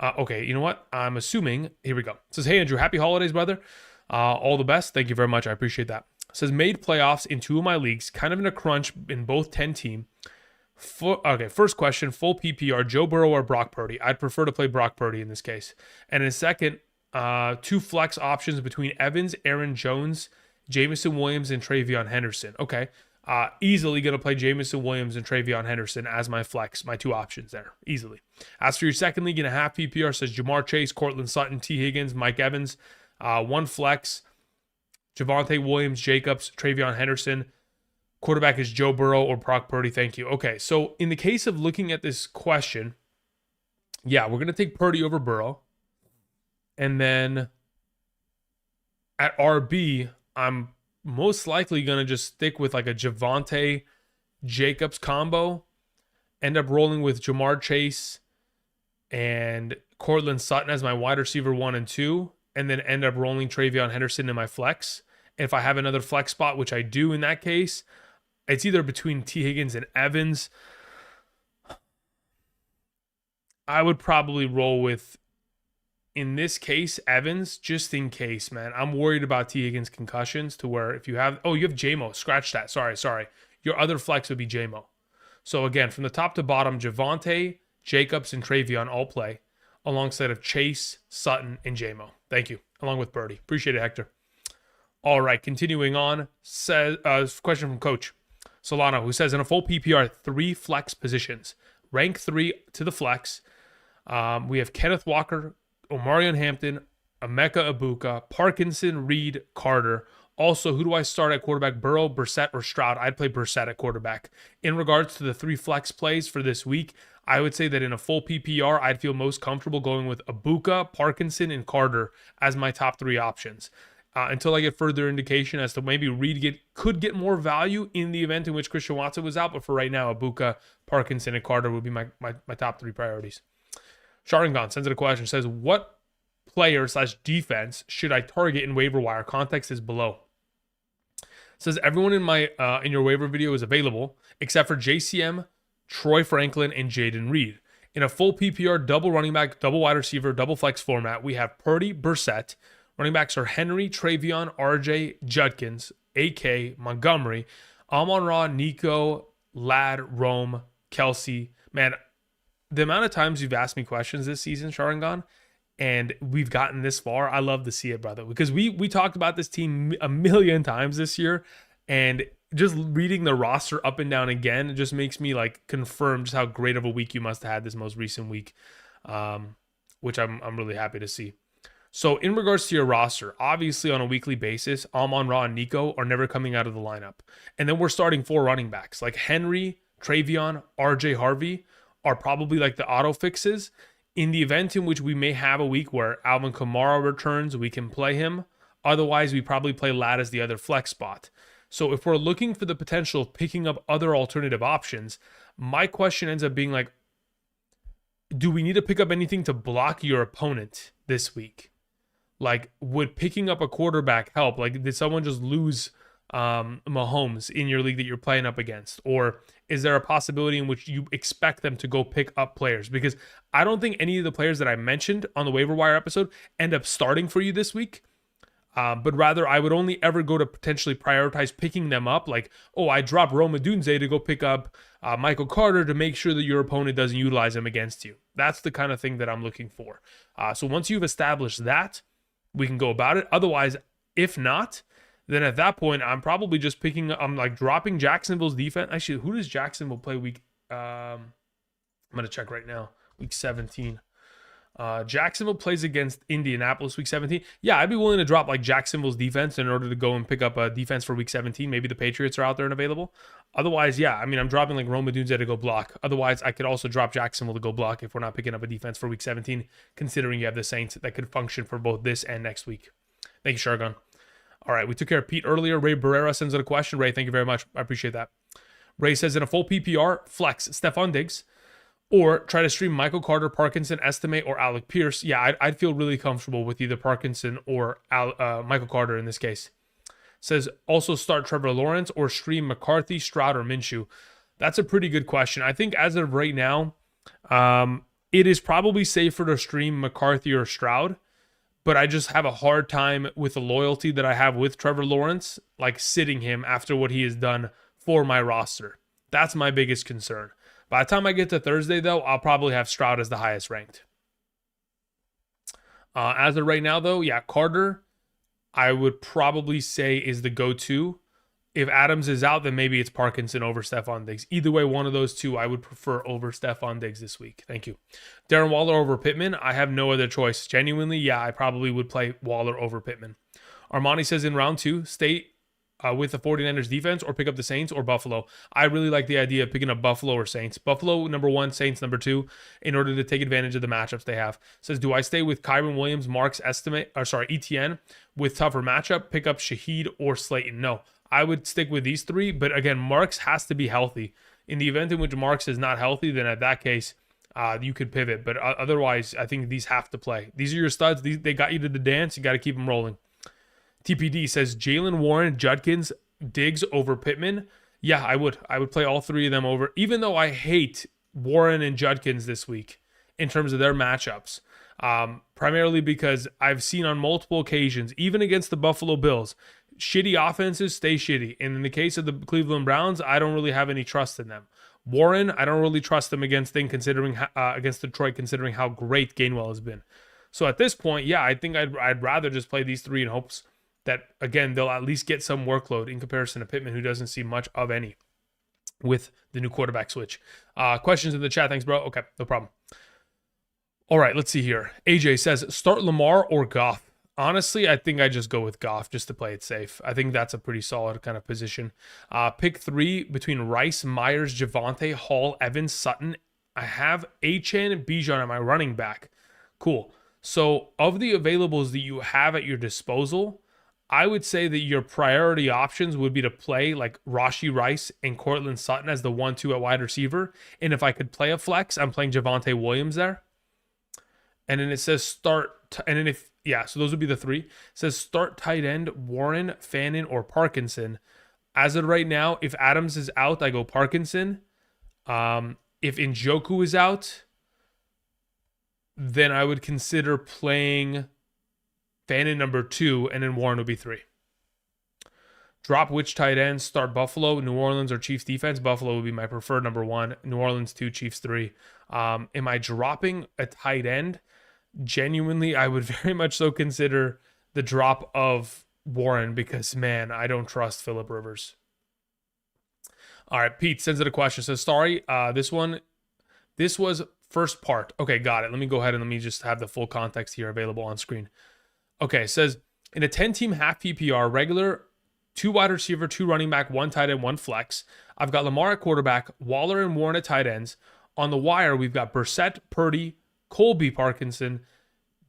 Okay, you know what? I'm assuming. Here we go. Says, hey, Andrew, happy holidays, brother. All the best. Thank you very much. I appreciate that. Says made playoffs in 2 of my leagues, kind of in a crunch in both 10-team. First question, full PPR, Joe Burrow or Brock Purdy? I'd prefer to play Brock Purdy in this case. And in second, 2 flex options between Evans, Aaron Jones, Jamison Williams, and Travion Henderson. Okay, easily going to play Jamison Williams and Travion Henderson as my flex, my 2 options there, easily. As for your second league in a half PPR, says Jamar Chase, Cortland Sutton, T. Higgins, Mike Evans. 1 flex, Javonte Williams, Jacobs, Travion Henderson. Quarterback is Joe Burrow or Brock Purdy. Thank you. Okay, so in the case of looking at this question, yeah, we're going to take Purdy over Burrow. And then at RB, I'm most likely going to just stick with like a Javonte Jacobs combo, end up rolling with Jamar Chase and Cortland Sutton as my wide receiver 1 and 2, and then end up rolling Travion Henderson in my flex. If I have another flex spot, which I do in that case, it's either between T. Higgins and Evans. I would probably roll with, in this case, Evans, just in case, man. I'm worried about T. Higgins concussions to where if you have, you have JMO. Scratch that. Sorry. Your other flex would be JMO. So again, from the top to bottom, Javonte, Jacobs, and Travion all play alongside of Chase, Sutton, and JMO. Thank you. Along with Purdy. Appreciate it, Hector. All right, continuing on. Says question from Coach Solano, who says in a full PPR, 3 flex positions. Rank 3 to the flex. We have Kenneth Walker, Omarion Hampton, Emeka Ibuka, Parkinson, Reed, Carter. Also, who do I start at quarterback? Burrow, Brissett, or Stroud? I'd play Brissett at quarterback. In regards to the 3 flex plays for this week, I would say that in a full PPR, I'd feel most comfortable going with Ibuka, Parkinson, and Carter as my top 3 options. Until I get further indication as to maybe Reed could get more value in the event in which Christian Watson was out. But for right now, Ibuka, Parkinson, and Carter would be my top 3 priorities. Sharingan sends it a question. Says, what player/defense should I target in waiver wire? Context is below. Says, everyone in your waiver video is available except for JCM, Troy Franklin, and Jaden Reed. In a full PPR, double running back, double wide receiver, double flex format, we have Purdy, Brissett. Running backs are Henry, Travion, RJ, Judkins, AK, Montgomery, Amon-Ra, Nico, Ladd, Rome, Kelsey. Man, the amount of times you've asked me questions this season, Sharangan, and we've gotten this far, I love to see it, brother. Because we talked about this team a million times this year, and just reading the roster up and down again, it just makes me like confirm just how great of a week you must have had this most recent week, which I'm really happy to see. So in regards to your roster, obviously on a weekly basis, Amon-Ra and Nico are never coming out of the lineup. And then we're starting 4 running backs like Henry, Travion, RJ Harvey are probably like the auto fixes. In the event in which we may have a week where Alvin Kamara returns, we can play him. Otherwise, we probably play Ladd as the other flex spot. So if we're looking for the potential of picking up other alternative options, my question ends up being like, do we need to pick up anything to block your opponent this week? Like, would picking up a quarterback help? Like, did someone just lose Mahomes in your league that you're playing up against? Or is there a possibility in which you expect them to go pick up players? Because I don't think any of the players that I mentioned on the waiver wire episode end up starting for you this week. But rather, I would only ever go to potentially prioritize picking them up. Like, oh, I drop Rome Odunze to go pick up Michael Carter to make sure that your opponent doesn't utilize him against you. That's the kind of thing that I'm looking for. So once you've established that, we can go about it. Otherwise, if not, then at that point, I'm probably just I'm like dropping Jacksonville's defense. Actually, who does Jacksonville play week? I'm going to check right now. Week 17. Jacksonville plays against Indianapolis week 17. Yeah, I'd be willing to drop like Jacksonville's defense in order to go and pick up a defense for week 17. Maybe the Patriots are out there and available. Otherwise, yeah, I mean, I'm dropping like Rome Odunze to go block. Otherwise, I could also drop Jacksonville to go block if we're not picking up a defense for week 17, considering you have the Saints that could function for both this and next week. Thank you, Shargon. All right, we took care of Pete earlier. Ray Barrera sends in a question. Ray, thank you very much. I appreciate that. Ray says, in a full PPR, flex Stephon Diggs, or try to stream Michael Carter, Parkinson, Estimate, or Alec Pierce. Yeah, I'd feel really comfortable with either Parkinson or Michael Carter in this case. Says, also start Trevor Lawrence or stream McCarthy, Stroud, or Minshew. That's a pretty good question. I think as of right now, it is probably safer to stream McCarthy or Stroud, but I just have a hard time with the loyalty that I have with Trevor Lawrence, like sitting him after what he has done for my roster. That's my biggest concern. By the time I get to Thursday, though, I'll probably have Stroud as the highest ranked. As of right now, though, yeah, Carter, I would probably say is the go-to. If Adams is out, then maybe it's Parkinson over Stephon Diggs. Either way, one of those two I would prefer over Stephon Diggs this week. Thank you. Darren Waller over Pittman. I have no other choice. Genuinely, yeah, I probably would play Waller over Pittman. Armani says in round 2, stay with the 49ers defense or pick up the Saints or Buffalo. I really like the idea of picking up Buffalo or Saints. Buffalo, number 1, Saints, number 2, in order to take advantage of the matchups they have. Says, do I stay with Kyron Williams, Mark's ETN with tougher matchup, pick up Shaheed or Slayton? No, I would stick with these 3, but again, Marks has to be healthy. In the event in which Marks is not healthy, then at that case, you could pivot. But otherwise, I think these have to play. These are your studs. They got you to the dance. You got to keep them rolling. TPD says Jalen Warren, Judkins, Diggs over Pittman. Yeah, I would play all 3 of them over, even though I hate Warren and Judkins this week in terms of their matchups. Primarily because I've seen on multiple occasions, even against the Buffalo Bills, shitty offenses stay shitty. And in the case of the Cleveland Browns, I don't really have any trust in them. Warren, I don't really trust them against Detroit, considering how great Gainwell has been. So at this point, yeah, I think I'd rather just play these 3 in hopes that, again, they'll at least get some workload in comparison to Pittman, who doesn't see much of any with the new quarterback switch. Questions in the chat. Thanks, bro. Okay, no problem. All right, let's see here. AJ says, start Lamar or Goff. Honestly, I think I just go with Goff just to play it safe. I think that's a pretty solid kind of position. Pick 3 between Rice, Myers, Javonte, Hall, Evans, Sutton. I have Achane and Bijan at my running back. Cool. So of the availables that you have at your disposal, I would say that your priority options would be to play like Rashee Rice and Courtland Sutton as the 1-2 at wide receiver. And if I could play a flex, I'm playing Javonte Williams there. And then it says start, and then so those would be the 3. It says start tight end, Warren, Fannin, or Parkinson. As of right now, if Adams is out, I go Parkinson. If Njoku is out, then I would consider playing Fannin number 2, and then Warren would be 3. Drop which tight ends? Start Buffalo, New Orleans, or Chiefs defense. Buffalo would be my preferred number 1. New Orleans 2, Chiefs 3. Am I dropping a tight end? Genuinely, I would very much so consider the drop of Warren because, man, I don't trust Phillip Rivers. All right, Pete sends it a question. Says, sorry, this was first part. Okay, got it. Let me go ahead and let me just have the full context here available on screen. Okay, it says, in a 10-team half PPR, regular, 2 wide receiver, 2 running back, 1 tight end, 1 flex. I've got Lamar at quarterback, Waller and Warren at tight ends. On the wire, we've got Brissett, Purdy, Colby, Parkinson,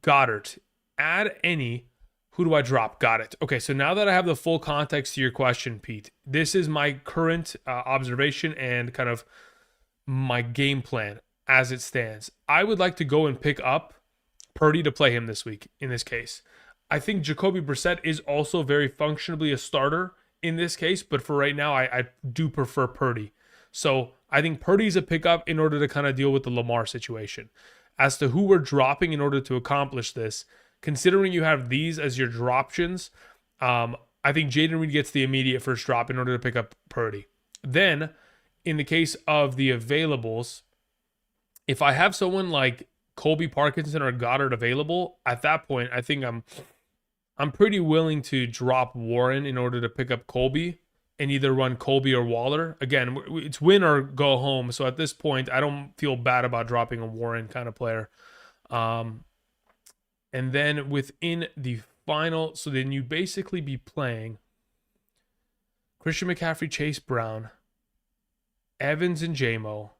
Goddard. Add any. Who do I drop? Got it. Okay, so now that I have the full context to your question, Pete, this is my current observation and kind of my game plan as it stands. I would like to go and pick up Purdy to play him this week in this case. I think Jacoby Brissett is also very functionally a starter in this case, but for right now, I do prefer Purdy. So I think Purdy's a pickup in order to kind of deal with the Lamar situation. As to who we're dropping in order to accomplish this, considering you have these as your droptions, I think Jaden Reed gets the immediate first drop in order to pick up Purdy. Then, in the case of the availables, if I have someone like Colby, Parkinson, or Goddard available, at that point, I think I'm pretty willing to drop Warren in order to pick up Colby and either run Colby or Waller. Again, it's win or go home. So at this point, I don't feel bad about dropping a Warren kind of player. And then within the final, so then you basically be playing Christian McCaffrey, Chase Brown, Evans, and JMO.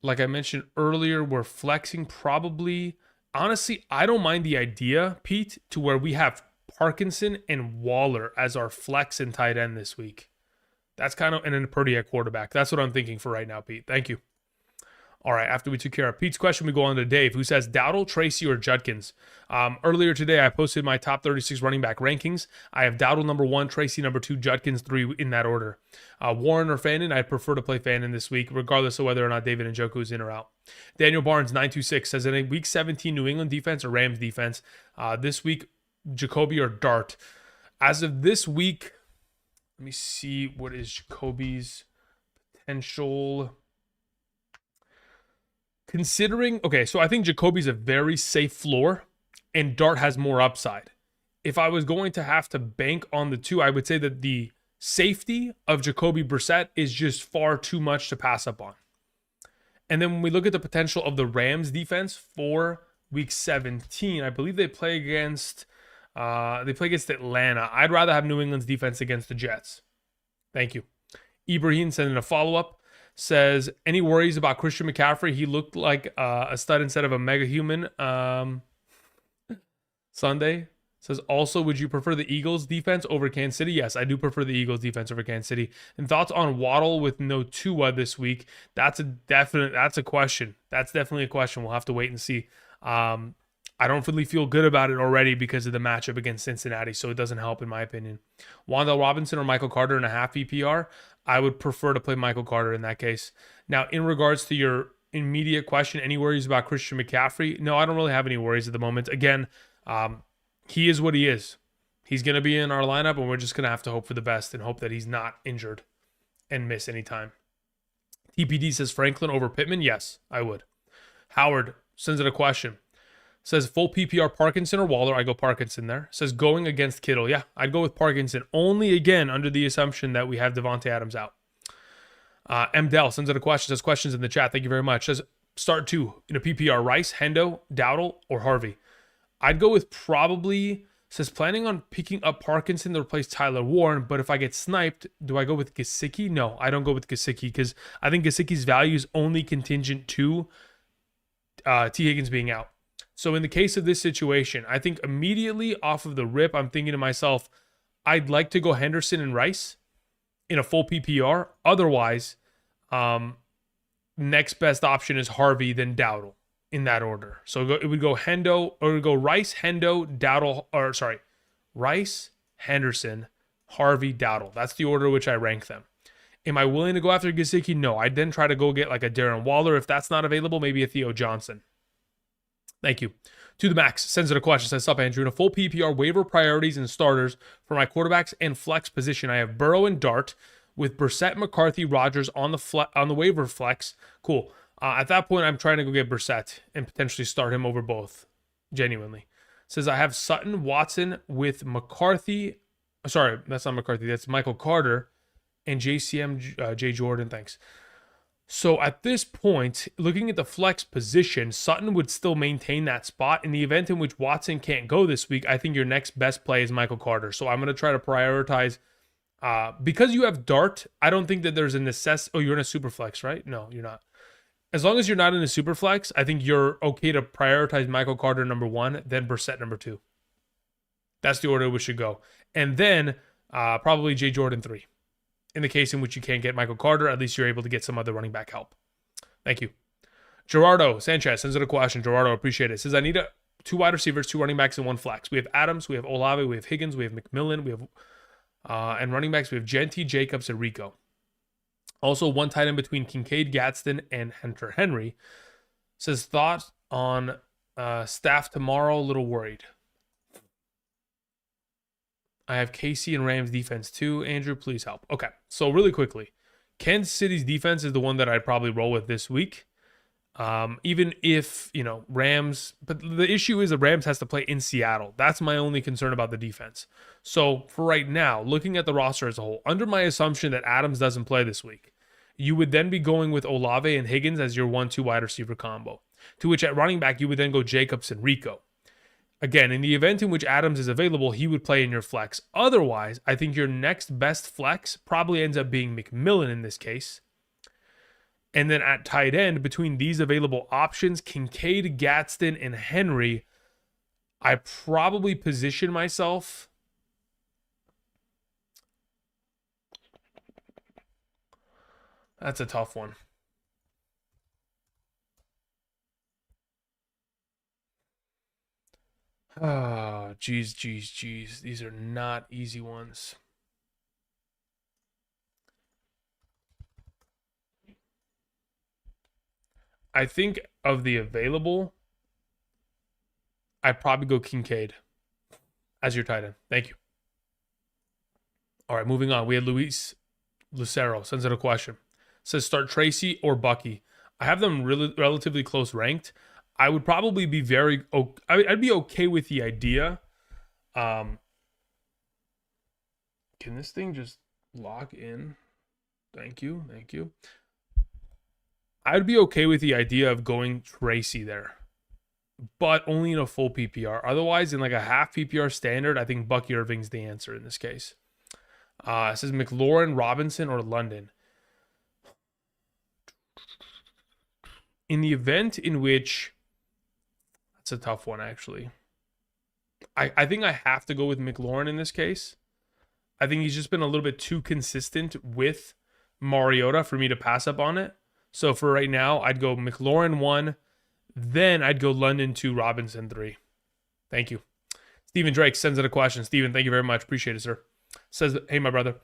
Like I mentioned earlier, we're flexing probably. Honestly, I don't mind the idea, Pete, to where we have Parkinson and Waller as our flex and tight end this week. That's kind of, and then Purdy at quarterback. That's what I'm thinking for right now, Pete. Thank you. All right, after we took care of Pete's question, we go on to Dave, who says, Dowdle, Tracy, or Judkins? Earlier today, I posted my top 36 running back rankings. I have Dowdle number 1, Tracy number 2, Judkins 3 in that order. Warren or Fannin, I'd prefer to play Fannin this week, regardless of whether or not David Njoku is in or out. Daniel Barnes, 926, says, in a Week 17 New England defense or Rams defense, this week, Jacoby or Dart? As of this week, let me see what is Jacoby's potential. Considering, okay, so I think Jacoby's a very safe floor and Dart has more upside. If I was going to have to bank on the two, I would say that the safety of Jacoby Brissett is just far too much to pass up on. And then when we look at the potential of the Rams defense for Week 17, I believe they play against Atlanta. I'd rather have New England's defense against the Jets. Thank you. Ibrahim sending a follow-up. Says, any worries about Christian McCaffrey? He looked like a stud instead of a mega human Sunday. Says, also, would you prefer the Eagles defense over Kansas City? Yes, I do prefer the Eagles defense over Kansas City. And thoughts on Waddle with no Tua this week? That's a question. That's definitely a question. We'll have to wait and see. I don't really feel good about it already because of the matchup against Cincinnati, so it doesn't help in my opinion. Wan'Dale Robinson or Michael Carter in a half PPR? I would prefer to play Michael Carter in that case. Now, in regards to your immediate question, any worries about Christian McCaffrey? No, I don't really have any worries at the moment. Again, he is what he is. He's going to be in our lineup, and we're just going to have to hope for the best and hope that he's not injured and miss any time. TPD says Franklin over Pittman? Yes, I would. Howard sends it a question. Says full PPR Parkinson or Waller? I go Parkinson there. Says going against Kittle. Yeah, I'd go with Parkinson. Only again under the assumption that we have Devontae Adams out. M. Dell sends it a question. Says questions in the chat. Thank you very much. Says start 2 in a PPR. Rice, Hendo, Dowdle, or Harvey? I'd go with probably. Says planning on picking up Parkinson to replace Tyler Warren, but if I get sniped, do I go with Gesicki? No, I don't go with Gesicki because I think Gesicki's value is only contingent to T. Higgins being out. So in the case of this situation, I think immediately off of the rip, I'm thinking to myself, I'd like to go Henderson and Rice in a full PPR. Otherwise, next best option is Harvey, then Dowdle in that order. So it would go Hendo, or it would go Rice, Hendo, Dowdle, or sorry, Rice, Henderson, Harvey, Dowdle. That's the order which I rank them. Am I willing to go after Gesicki? No. I'd then try to go get like a Darren Waller. If that's not available, maybe a Theo Johnson. Thank you. To the Max sends it a question. Says, sup, Andrew. In a full PPR waiver priorities and starters for my quarterbacks and flex position, I have Burrow and Dart with Brissett, McCarthy, Rodgers on the waiver flex. Cool. At that point, I'm trying to go get Brissett and potentially start him over both. Genuinely. Says, I have Sutton, Watson with McCarthy. Sorry, that's not McCarthy. That's Michael Carter and JCM Jay Jordan. Thanks. So at this point, looking at the flex position, Sutton would still maintain that spot. In the event in which Watson can't go this week, I think your next best play is Michael Carter. So I'm going to try to prioritize. Because you have Dart, I don't think that there's a necessity. Oh, you're in a super flex, right? No, you're not. As long as you're not in a super flex, I think you're okay to prioritize Michael Carter number 1, then Brissett number 2. That's the order we should go. And then probably Jay Jordan 3. In the case in which you can't get Michael Carter, at least you're able to get some other running back help. Thank you. Gerardo Sanchez sends in a question. Gerardo, appreciate it. Says, I need 2 wide receivers, 2 running backs, and 1 flex. We have Adams, we have Olave, we have Higgins, we have McMillan, we have and running backs, we have Genty, Jacobs, and Rico. Also, 1 tight end between Kincaid, Gadsden, and Hunter Henry. Says, thoughts on staff tomorrow, a little worried. I have KC and Rams defense too. Andrew, please help. Okay, so really quickly, Kansas City's defense is the one that I'd probably roll with this week. Even if, Rams, but the issue is the Rams has to play in Seattle. That's my only concern about the defense. So for right now, looking at the roster as a whole, under my assumption that Adams doesn't play this week, you would then be going with Olave and Higgins as your 1-2 wide receiver combo. To which at running back, you would then go Jacobs and Rico. Again, in the event in which Adams is available, he would play in your flex. Otherwise, I think your next best flex probably ends up being McMillan in this case. And then at tight end, between these available options, Kincaid, Gadsden, and Henry, I probably position myself. That's a tough one. Oh, geez. These are not easy ones. I think of the available, I'd probably go Kincaid as your tight end. Thank you. All right, moving on. We had Luis Lucero sends in a question. Says start Tracy or Bucky. I have them relatively close ranked. I would probably be I'd be okay with the idea. Can this thing just lock in? Thank you. I'd be okay with the idea of going Tracy there, but only in a full PPR. Otherwise, in like a half PPR standard, I think Bucky Irving's the answer in this case. It says McLaurin, Robinson, or London. In the event in which... That's a tough one, actually. I think I have to go with McLaurin in this case. I think he's just been a little bit too consistent with Mariota for me to pass up on it. So for right now, I'd go McLaurin 1, then I'd go London 2, Robinson 3. Thank you. Stephen Drake sends in a question. Stephen, thank you very much. Appreciate it, sir. Says, hey, my brother,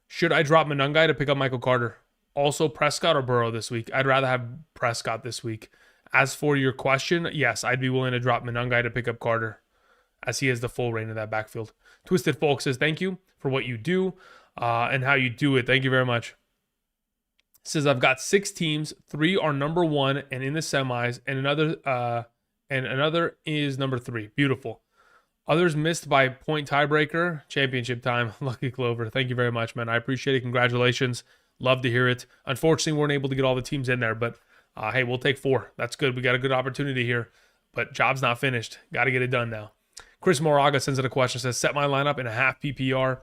should I drop Monungai to pick up Michael Carter? Also, Prescott or Burrow this week? I'd rather have Prescott this week. As for your question, yes, I'd be willing to drop Monungai to pick up Carter, as he has the full reign of that backfield. Twisted Folk says, thank you for what you do and how you do it. Thank you very much. Says, I've got 6 teams. 3 are number 1 and in the semis, and another is number 3. Beautiful. Others missed by point tiebreaker. Championship time. Lucky Clover. Thank you very much, man. I appreciate it. Congratulations. Love to hear it. Unfortunately, we weren't able to get all the teams in there, but hey, we'll take 4. That's good. We got a good opportunity here, but job's not finished. Got to get it done now. Chris Moraga sends in a question. Says, set my lineup in a half PPR.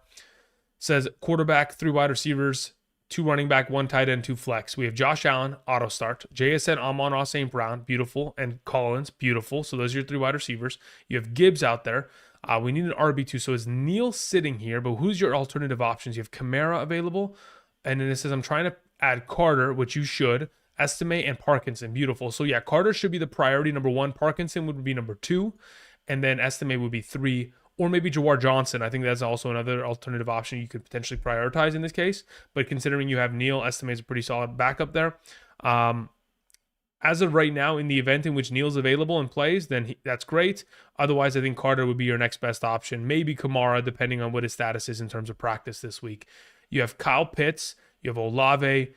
Says, quarterback, 3 wide receivers, 2 running back, 1 tight end, 2 flex. We have Josh Allen, auto start. JSN, Amon-Ra St. Brown, beautiful. And Collins, beautiful. So those are your 3 wide receivers. You have Gibbs out there. We need an RB2. So is Neal sitting here? But who's your alternative options? You have Kamara available. And then it says, I'm trying to add Carter, which you should. Estimate and Parkinson, beautiful. So yeah, Carter should be the priority number 1. Parkinson would be number 2. And then Estimate would be 3. Or maybe Jawar Johnson. I think that's also another alternative option you could potentially prioritize in this case. But considering you have Neal, Estimate is a pretty solid backup there. As of right now, in the event in which Neal's available and plays, then that's great. Otherwise, I think Carter would be your next best option. Maybe Kamara, depending on what his status is in terms of practice this week. You have Kyle Pitts. You have Olave.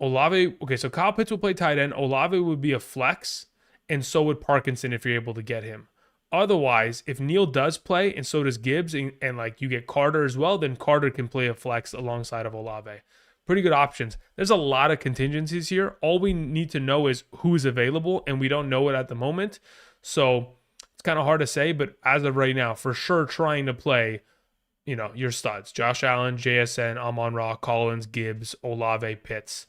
Okay, so Kyle Pitts will play tight end. Olave would be a flex. And so would Parkinson if you're able to get him. Otherwise, if Neal does play and so does Gibbs, and like you get Carter as well, then Carter can play a flex alongside of Olave. Pretty good options. There's a lot of contingencies here. All we need to know is who's available, and we don't know it at the moment. So it's kind of hard to say, but as of right now, for sure trying to play, your studs. Josh Allen, JSN, Amon-Ra, Collins, Gibbs, Olave, Pitts.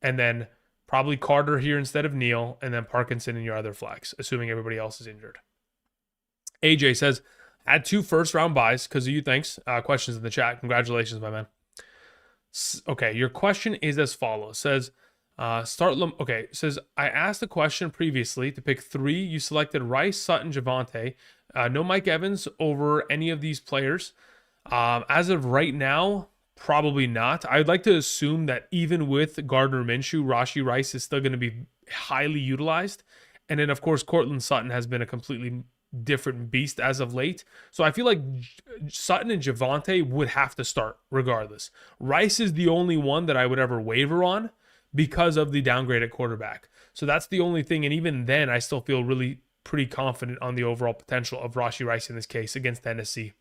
And then probably Carter here instead of Neal, and then Parkinson in your other flex, assuming everybody else is injured. AJ says, had 2 first-round buys because of you. Thanks. Questions in the chat. Congratulations, my man. Okay, your question is as follows. Says, says, I asked the question previously to pick 3. You selected Rice, Sutton, Javonte. No Mike Evans over any of these players. As of right now, probably not. I'd like to assume that even with Gardner Minshew, Rashee Rice is still going to be highly utilized. And then, of course, Cortland Sutton has been a completely different beast as of late. So I feel like Sutton and Javonte would have to start regardless. Rice is the only one that I would ever waiver on because of the downgrade at quarterback. So that's the only thing. And even then, I still feel really pretty confident on the overall potential of Rashee Rice in this case against Tennessee.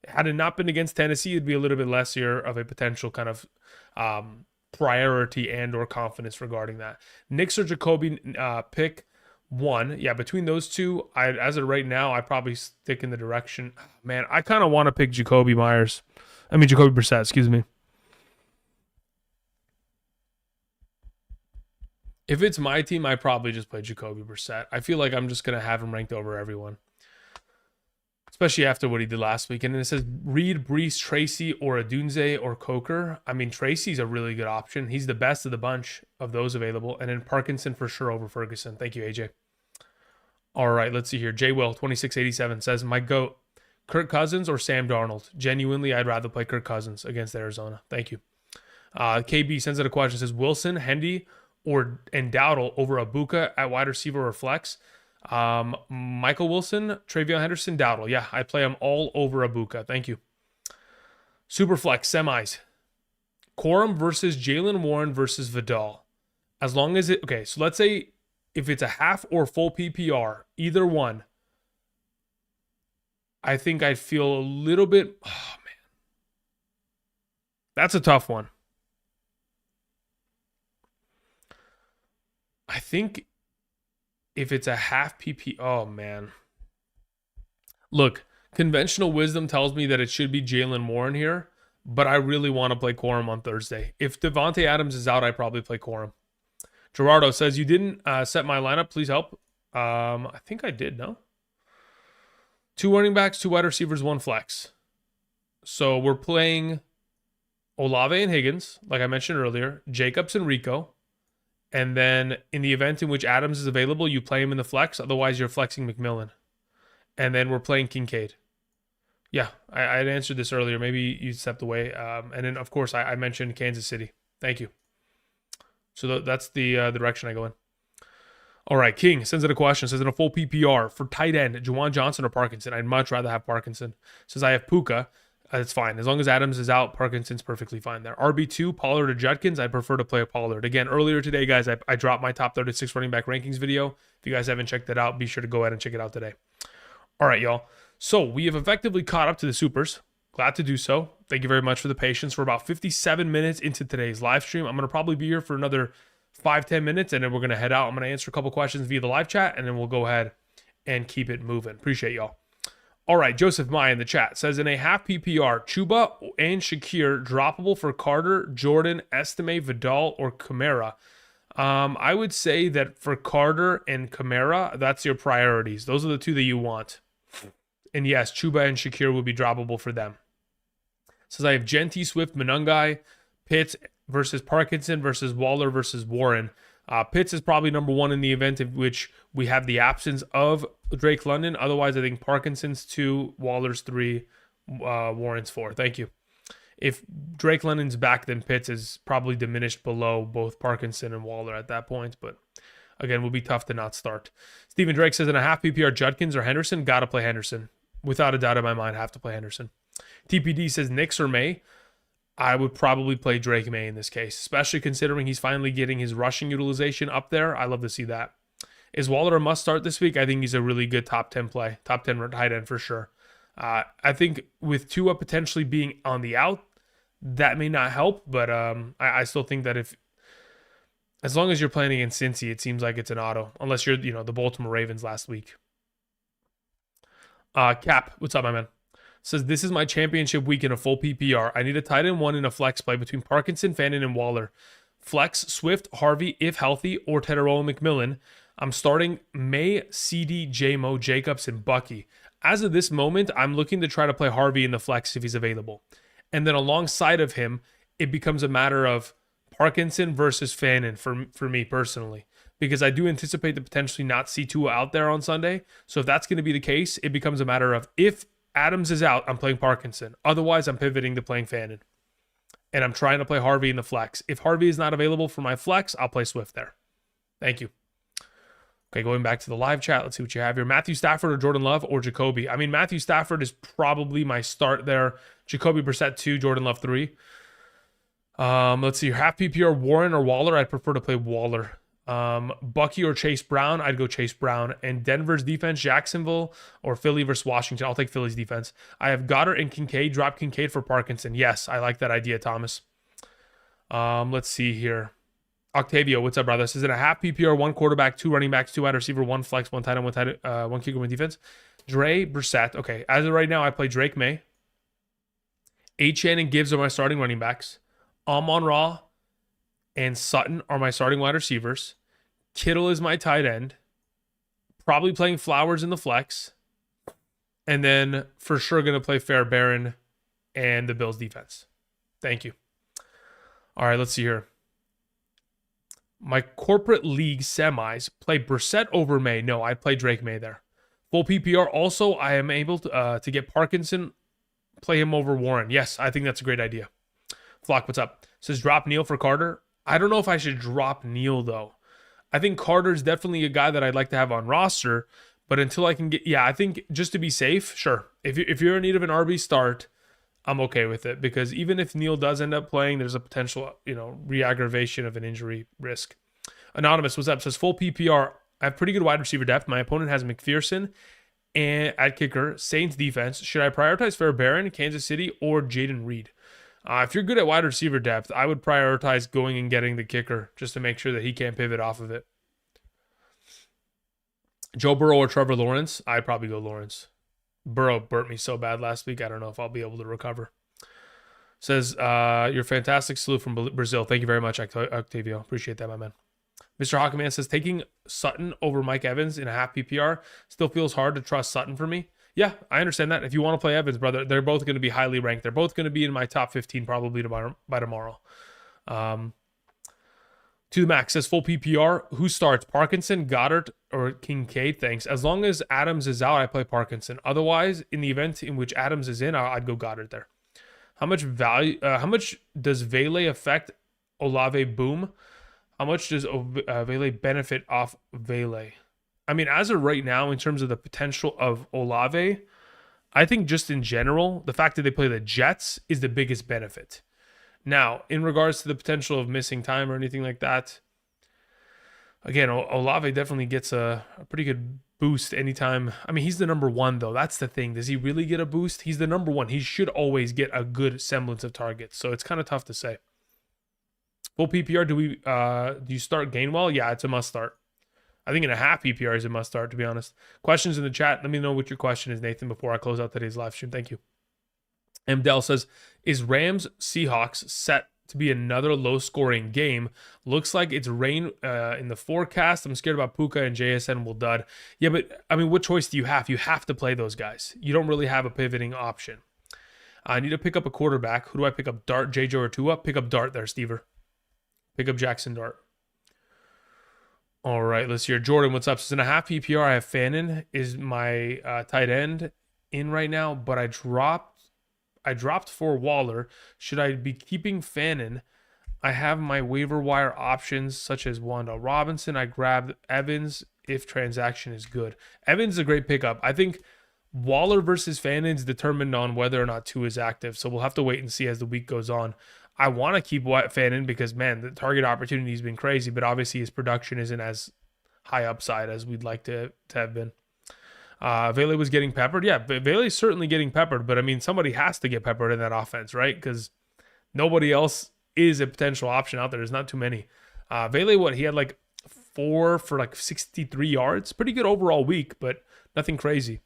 Had it not been against Tennessee, it'd be a little bit less here of a potential kind of priority and or confidence regarding that. Knicks or Jacoby pick 1. Yeah, between those two, as of right now, I probably stick in the direction. Man, I kind of want to pick Jacoby Brissett, excuse me. If it's my team, I probably just play Jacoby Brissett. I feel like I'm just going to have him ranked over everyone, especially after what he did last week. And then it says Reed, Brees, Tracy, or Adunze, or Coker. I mean, Tracy's a really good option. He's the best of the bunch of those available. And then Parkinson for sure over Ferguson. Thank you, AJ. All right, let's see here. J Will 2687 says, my GOAT, Kirk Cousins or Sam Darnold? Genuinely, I'd rather play Kirk Cousins against Arizona. Thank you. KB sends out a question. Says Wilson, Hendy, and Dowdle over Abuka at wide receiver or flex. Michael Wilson, Travion Henderson, Dowdle. Yeah, I play them all over Abuka. Thank you. Superflex, semis. Corum versus Jalen Warren versus Vidal. As long as it... Okay, so let's say if it's a half or full PPR, either one, I think I'd feel a little bit... Oh, man. That's a tough one. I think if it's a half PP, oh man. Look, conventional wisdom tells me that it should be Jalen Warren here, but I really want to play Corum on Thursday. If Devontae Adams is out, I probably play Corum. Gerardo says, you didn't set my lineup. Please help. I think I did, no? 2 running backs, 2 wide receivers, 1 flex. So we're playing Olave and Higgins, like I mentioned earlier, Jacobs and Rico. And then in the event in which Adams is available, you play him in the flex. Otherwise, you're flexing McMillan. And then we're playing Kincaid. Yeah, I had answered this earlier. Maybe you stepped away. And then, of course, I mentioned Kansas City. Thank you. So that's the direction I go in. All right, King sends in a question. Says in a full PPR for tight end, Juwan Johnson or Parkinson? I'd much rather have Parkinson. Says I have Puka. That's fine. As long as Adams is out, Parkinson's perfectly fine there. RB2, Pollard or Judkins? I'd prefer to play a Pollard. Again, earlier today, guys, I dropped my top 36 running back rankings video. If you guys haven't checked that out, be sure to go ahead and check it out today. All right, y'all. So we have effectively caught up to the supers. Glad to do so. Thank you very much for the patience. We're about 57 minutes into today's live stream. I'm going to probably be here for another 5-10 minutes, and then we're going to head out. I'm going to answer a couple questions via the live chat, and then we'll go ahead and keep it moving. Appreciate y'all. All right, Joseph Maya in the chat says, in a half PPR, Chuba and Shakir droppable for Carter, Jordan, Estime, Vidal, or Kamara. I would say that for Carter and Kamara, that's your priorities. Those are the 2 that you want. And yes, Chuba and Shakir will be droppable for them. Says I have Gentee, Swift, Monungai, Pitts versus Parkinson versus Waller versus Warren. Pitts is probably number 1 in the event in which we have the absence of Drake London. Otherwise, I think Parkinson's 2, Waller's 3, Warren's 4. Thank you. If Drake London's back, then Pitts is probably diminished below both Parkinson and Waller at that point. But again, will be tough to not start. Stephen Drake says in a half PPR, Judkins or Henderson? Got to play Henderson. Without a doubt in my mind, have to play Henderson. TPD says Knicks or May? I would probably play Drake May in this case, especially considering he's finally getting his rushing utilization up there. I love to see that. Is Waller a must start this week? I think he's a really good top 10 play, top 10 tight end for sure. I think with Tua potentially being on the out, that may not help, but I still think that as long as you're playing against Cincy, it seems like it's an auto, unless you're, the Baltimore Ravens last week. Cap, what's up, my man? Says, this is my championship week in a full PPR. I need a tight end 1 in a flex play between Parkinson, Fannin, and Waller. Flex, Swift, Harvey, if healthy, or Tedderola McMillan. I'm starting May, CD, J-Mo, Jacobs, and Bucky. As of this moment, I'm looking to try to play Harvey in the flex if he's available. And then alongside of him, it becomes a matter of Parkinson versus Fannin for me personally. Because I do anticipate to potentially not see Tua out there on Sunday. So if that's going to be the case, it becomes a matter of if Adams is out, I'm playing Parkinson. Otherwise, I'm pivoting to playing Fannin. And I'm trying to play Harvey in the flex. If Harvey is not available for my flex, I'll play Swift there. Thank you. Okay, going back to the live chat, let's see what you have here. Matthew Stafford or Jordan Love or Jacoby? I mean, Matthew Stafford is probably my start there. Jacoby Brissett 2, Jordan Love 3. Let's see, half PPR, Warren or Waller? I'd prefer to play Waller. Bucky or Chase Brown? I'd go Chase Brown. And Denver's defense, Jacksonville or Philly versus Washington? I'll take Philly's defense. I have Goddard and Kincaid. Drop Kincaid for Parkinson. Yes, I like that idea, Thomas. Let's see here. Octavio, what's up, brother? This is in a half PPR, 1 quarterback, 2 running backs, 2 wide receiver, 1 flex, 1 tight end, 1 kicker, 1 defense. Dre, Brissett. Okay, as of right now, I play Drake May. Achane and Gibbs are my starting running backs. Amon-Ra and Sutton are my starting wide receivers. Kittle is my tight end. Probably playing Flowers in the flex. And then for sure going to play Fairbairn and the Bills defense. Thank you. All right, let's see here. My corporate league semis play Brissett over May. No, I'd play Drake May there. Full PPR. Also, I am able to get Parkinson, play him over Warren. Yes, I think that's a great idea. Flock, what's up? Says drop Neal for Carter. I don't know if I should drop Neal, though. I think Carter's definitely a guy that I'd like to have on roster, but until I can get... Yeah, I think just to be safe, sure. If you're in need of an RB start, I'm okay with it, because even if Neal does end up playing, there's a potential, re-aggravation of an injury risk. Anonymous, what's up? Says full PPR. I have pretty good wide receiver depth. My opponent has McPherson and at kicker, Saints defense. Should I prioritize Fairbairn, Kansas City, or Jaden Reed? If you're good at wide receiver depth, I would prioritize going and getting the kicker just to make sure that he can't pivot off of it. Joe Burrow or Trevor Lawrence? I'd probably go Lawrence. Burrow burnt me so bad last week, I don't know if I'll be able to recover. Says, you're fantastic. Salute from Brazil. Thank you very much, Octavio. Appreciate that, my man. Mr. Hawkman says, taking Sutton over Mike Evans in a half PPR still feels hard to trust Sutton for me. Yeah, I understand that. If you want to play Evans, brother, they're both going to be highly ranked. They're both going to be in my top 15 probably by tomorrow. To the max says full PPR. Who starts? Parkinson, Goddard, or Kincaid? Thanks. As long as Adams is out, I play Parkinson. Otherwise, in the event in which Adams is in, I'd go Goddard there. How much does Vele affect Olave Boom? How much does Vele benefit off Vele? I mean, as of right now, in terms of the potential of Olave, I think just in general, the fact that they play the Jets is the biggest benefit. Now, in regards to the potential of missing time or anything like that, again, Olave definitely gets a pretty good boost anytime. I mean, he's the number 1, though. That's the thing. Does he really get a boost? He's the number 1. He should always get a good semblance of targets. So it's kind of tough to say. Full PPR, do you start Gainwell? Yeah, it's a must start. I think in a half PPR is a must start, to be honest. Questions in the chat. Let me know what your question is, Nathan, before I close out today's live stream. Thank you. M. Dell says, is Rams Seahawks set to be another low-scoring game? Looks like it's rain in the forecast. I'm scared about Puka and JSN will dud. Yeah, but, I mean, what choice do you have? You have to play those guys. You don't really have a pivoting option. I need to pick up a quarterback. Who do I pick up? Dart, JJ, or Tua? Pick up Dart there, Stever. Pick up Jackson Dart. All right, let's hear. Jordan, what's up? So in a half PPR, I have Fannin is my tight end in right now, but I dropped for Waller. Should I be keeping Fannin? I have my waiver wire options such as Wanda Robinson. I grabbed Evans if transaction is good. Evans is a great pickup. I think Waller versus Fannin is determined on whether or not Tua is active, so we'll have to wait and see as the week goes on. I want to keep Fannin because, man, the target opportunity has been crazy, but obviously his production isn't as high upside as we'd like to have been. Vele was getting peppered. Yeah, Vele is certainly getting peppered, but I mean, somebody has to get peppered in that offense, right? Because nobody else is a potential option out there. There's not too many. Vele, he had like 4 for like 63 yards. Pretty good overall week, but nothing crazy.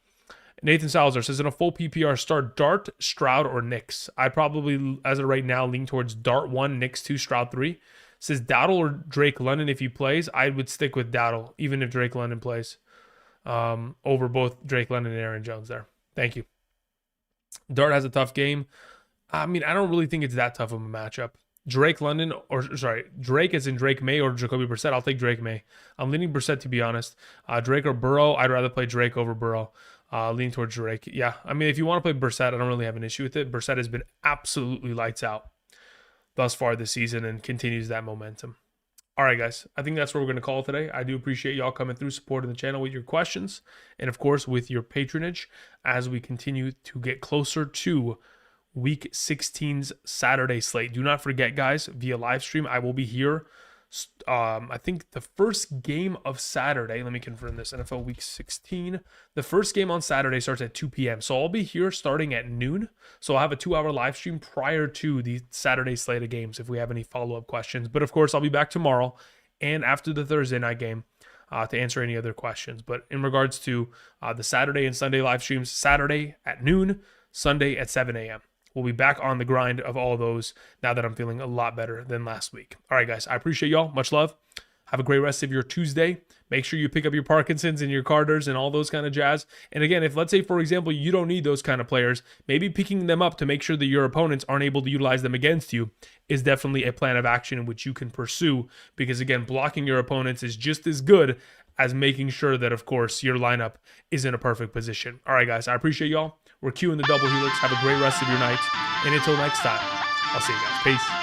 Nathan Salazar says, in a full PPR, start Dart, Stroud, or Nix. I'd probably, as of right now, lean towards Dart 1, Nix 2, Stroud 3. Says Dowdle or Drake London if he plays. I would stick with Dowdle, even if Drake London plays. Over both Drake London and Aaron Jones there. Thank you. Dart has a tough game. I mean, I don't really think it's that tough of a matchup. Drake as in Drake May or Jacoby Brissett. I'll take Drake May. I'm leaning Brissett, to be honest. Drake or Burrow, I'd rather play Drake over Burrow. Lean towards Drake. Yeah, I mean, if you want to play Brissett, I don't really have an issue with it. Brissett has been absolutely lights out thus far this season and continues that momentum. All right, guys, I think that's what we're going to call it today. I do appreciate y'all coming through, supporting the channel with your questions, and of course, with your patronage as we continue to get closer to Week 16's Saturday slate. Do not forget, guys, via live stream, I will be here. I think the first game of Saturday, let me confirm this, NFL Week 16. The first game on Saturday starts at 2 p.m. So I'll be here starting at noon. So I'll have a 2-hour live stream prior to the Saturday slate of games if we have any follow-up questions. But of course, I'll be back tomorrow and after the Thursday night game to answer any other questions. But in regards to the Saturday and Sunday live streams, Saturday at noon, Sunday at 7 a.m. We'll be back on the grind of all those now that I'm feeling a lot better than last week. All right, guys, I appreciate y'all. Much love. Have a great rest of your Tuesday. Make sure you pick up your Parkinsons and your Carters and all those kind of jazz. And again, if let's say, for example, you don't need those kind of players, maybe picking them up to make sure that your opponents aren't able to utilize them against you is definitely a plan of action in which you can pursue. Because again, blocking your opponents is just as good as making sure that, of course, your lineup is in a perfect position. All right, guys, I appreciate y'all. We're queuing the double helix. Have a great rest of your night. And until next time, I'll see you guys. Peace.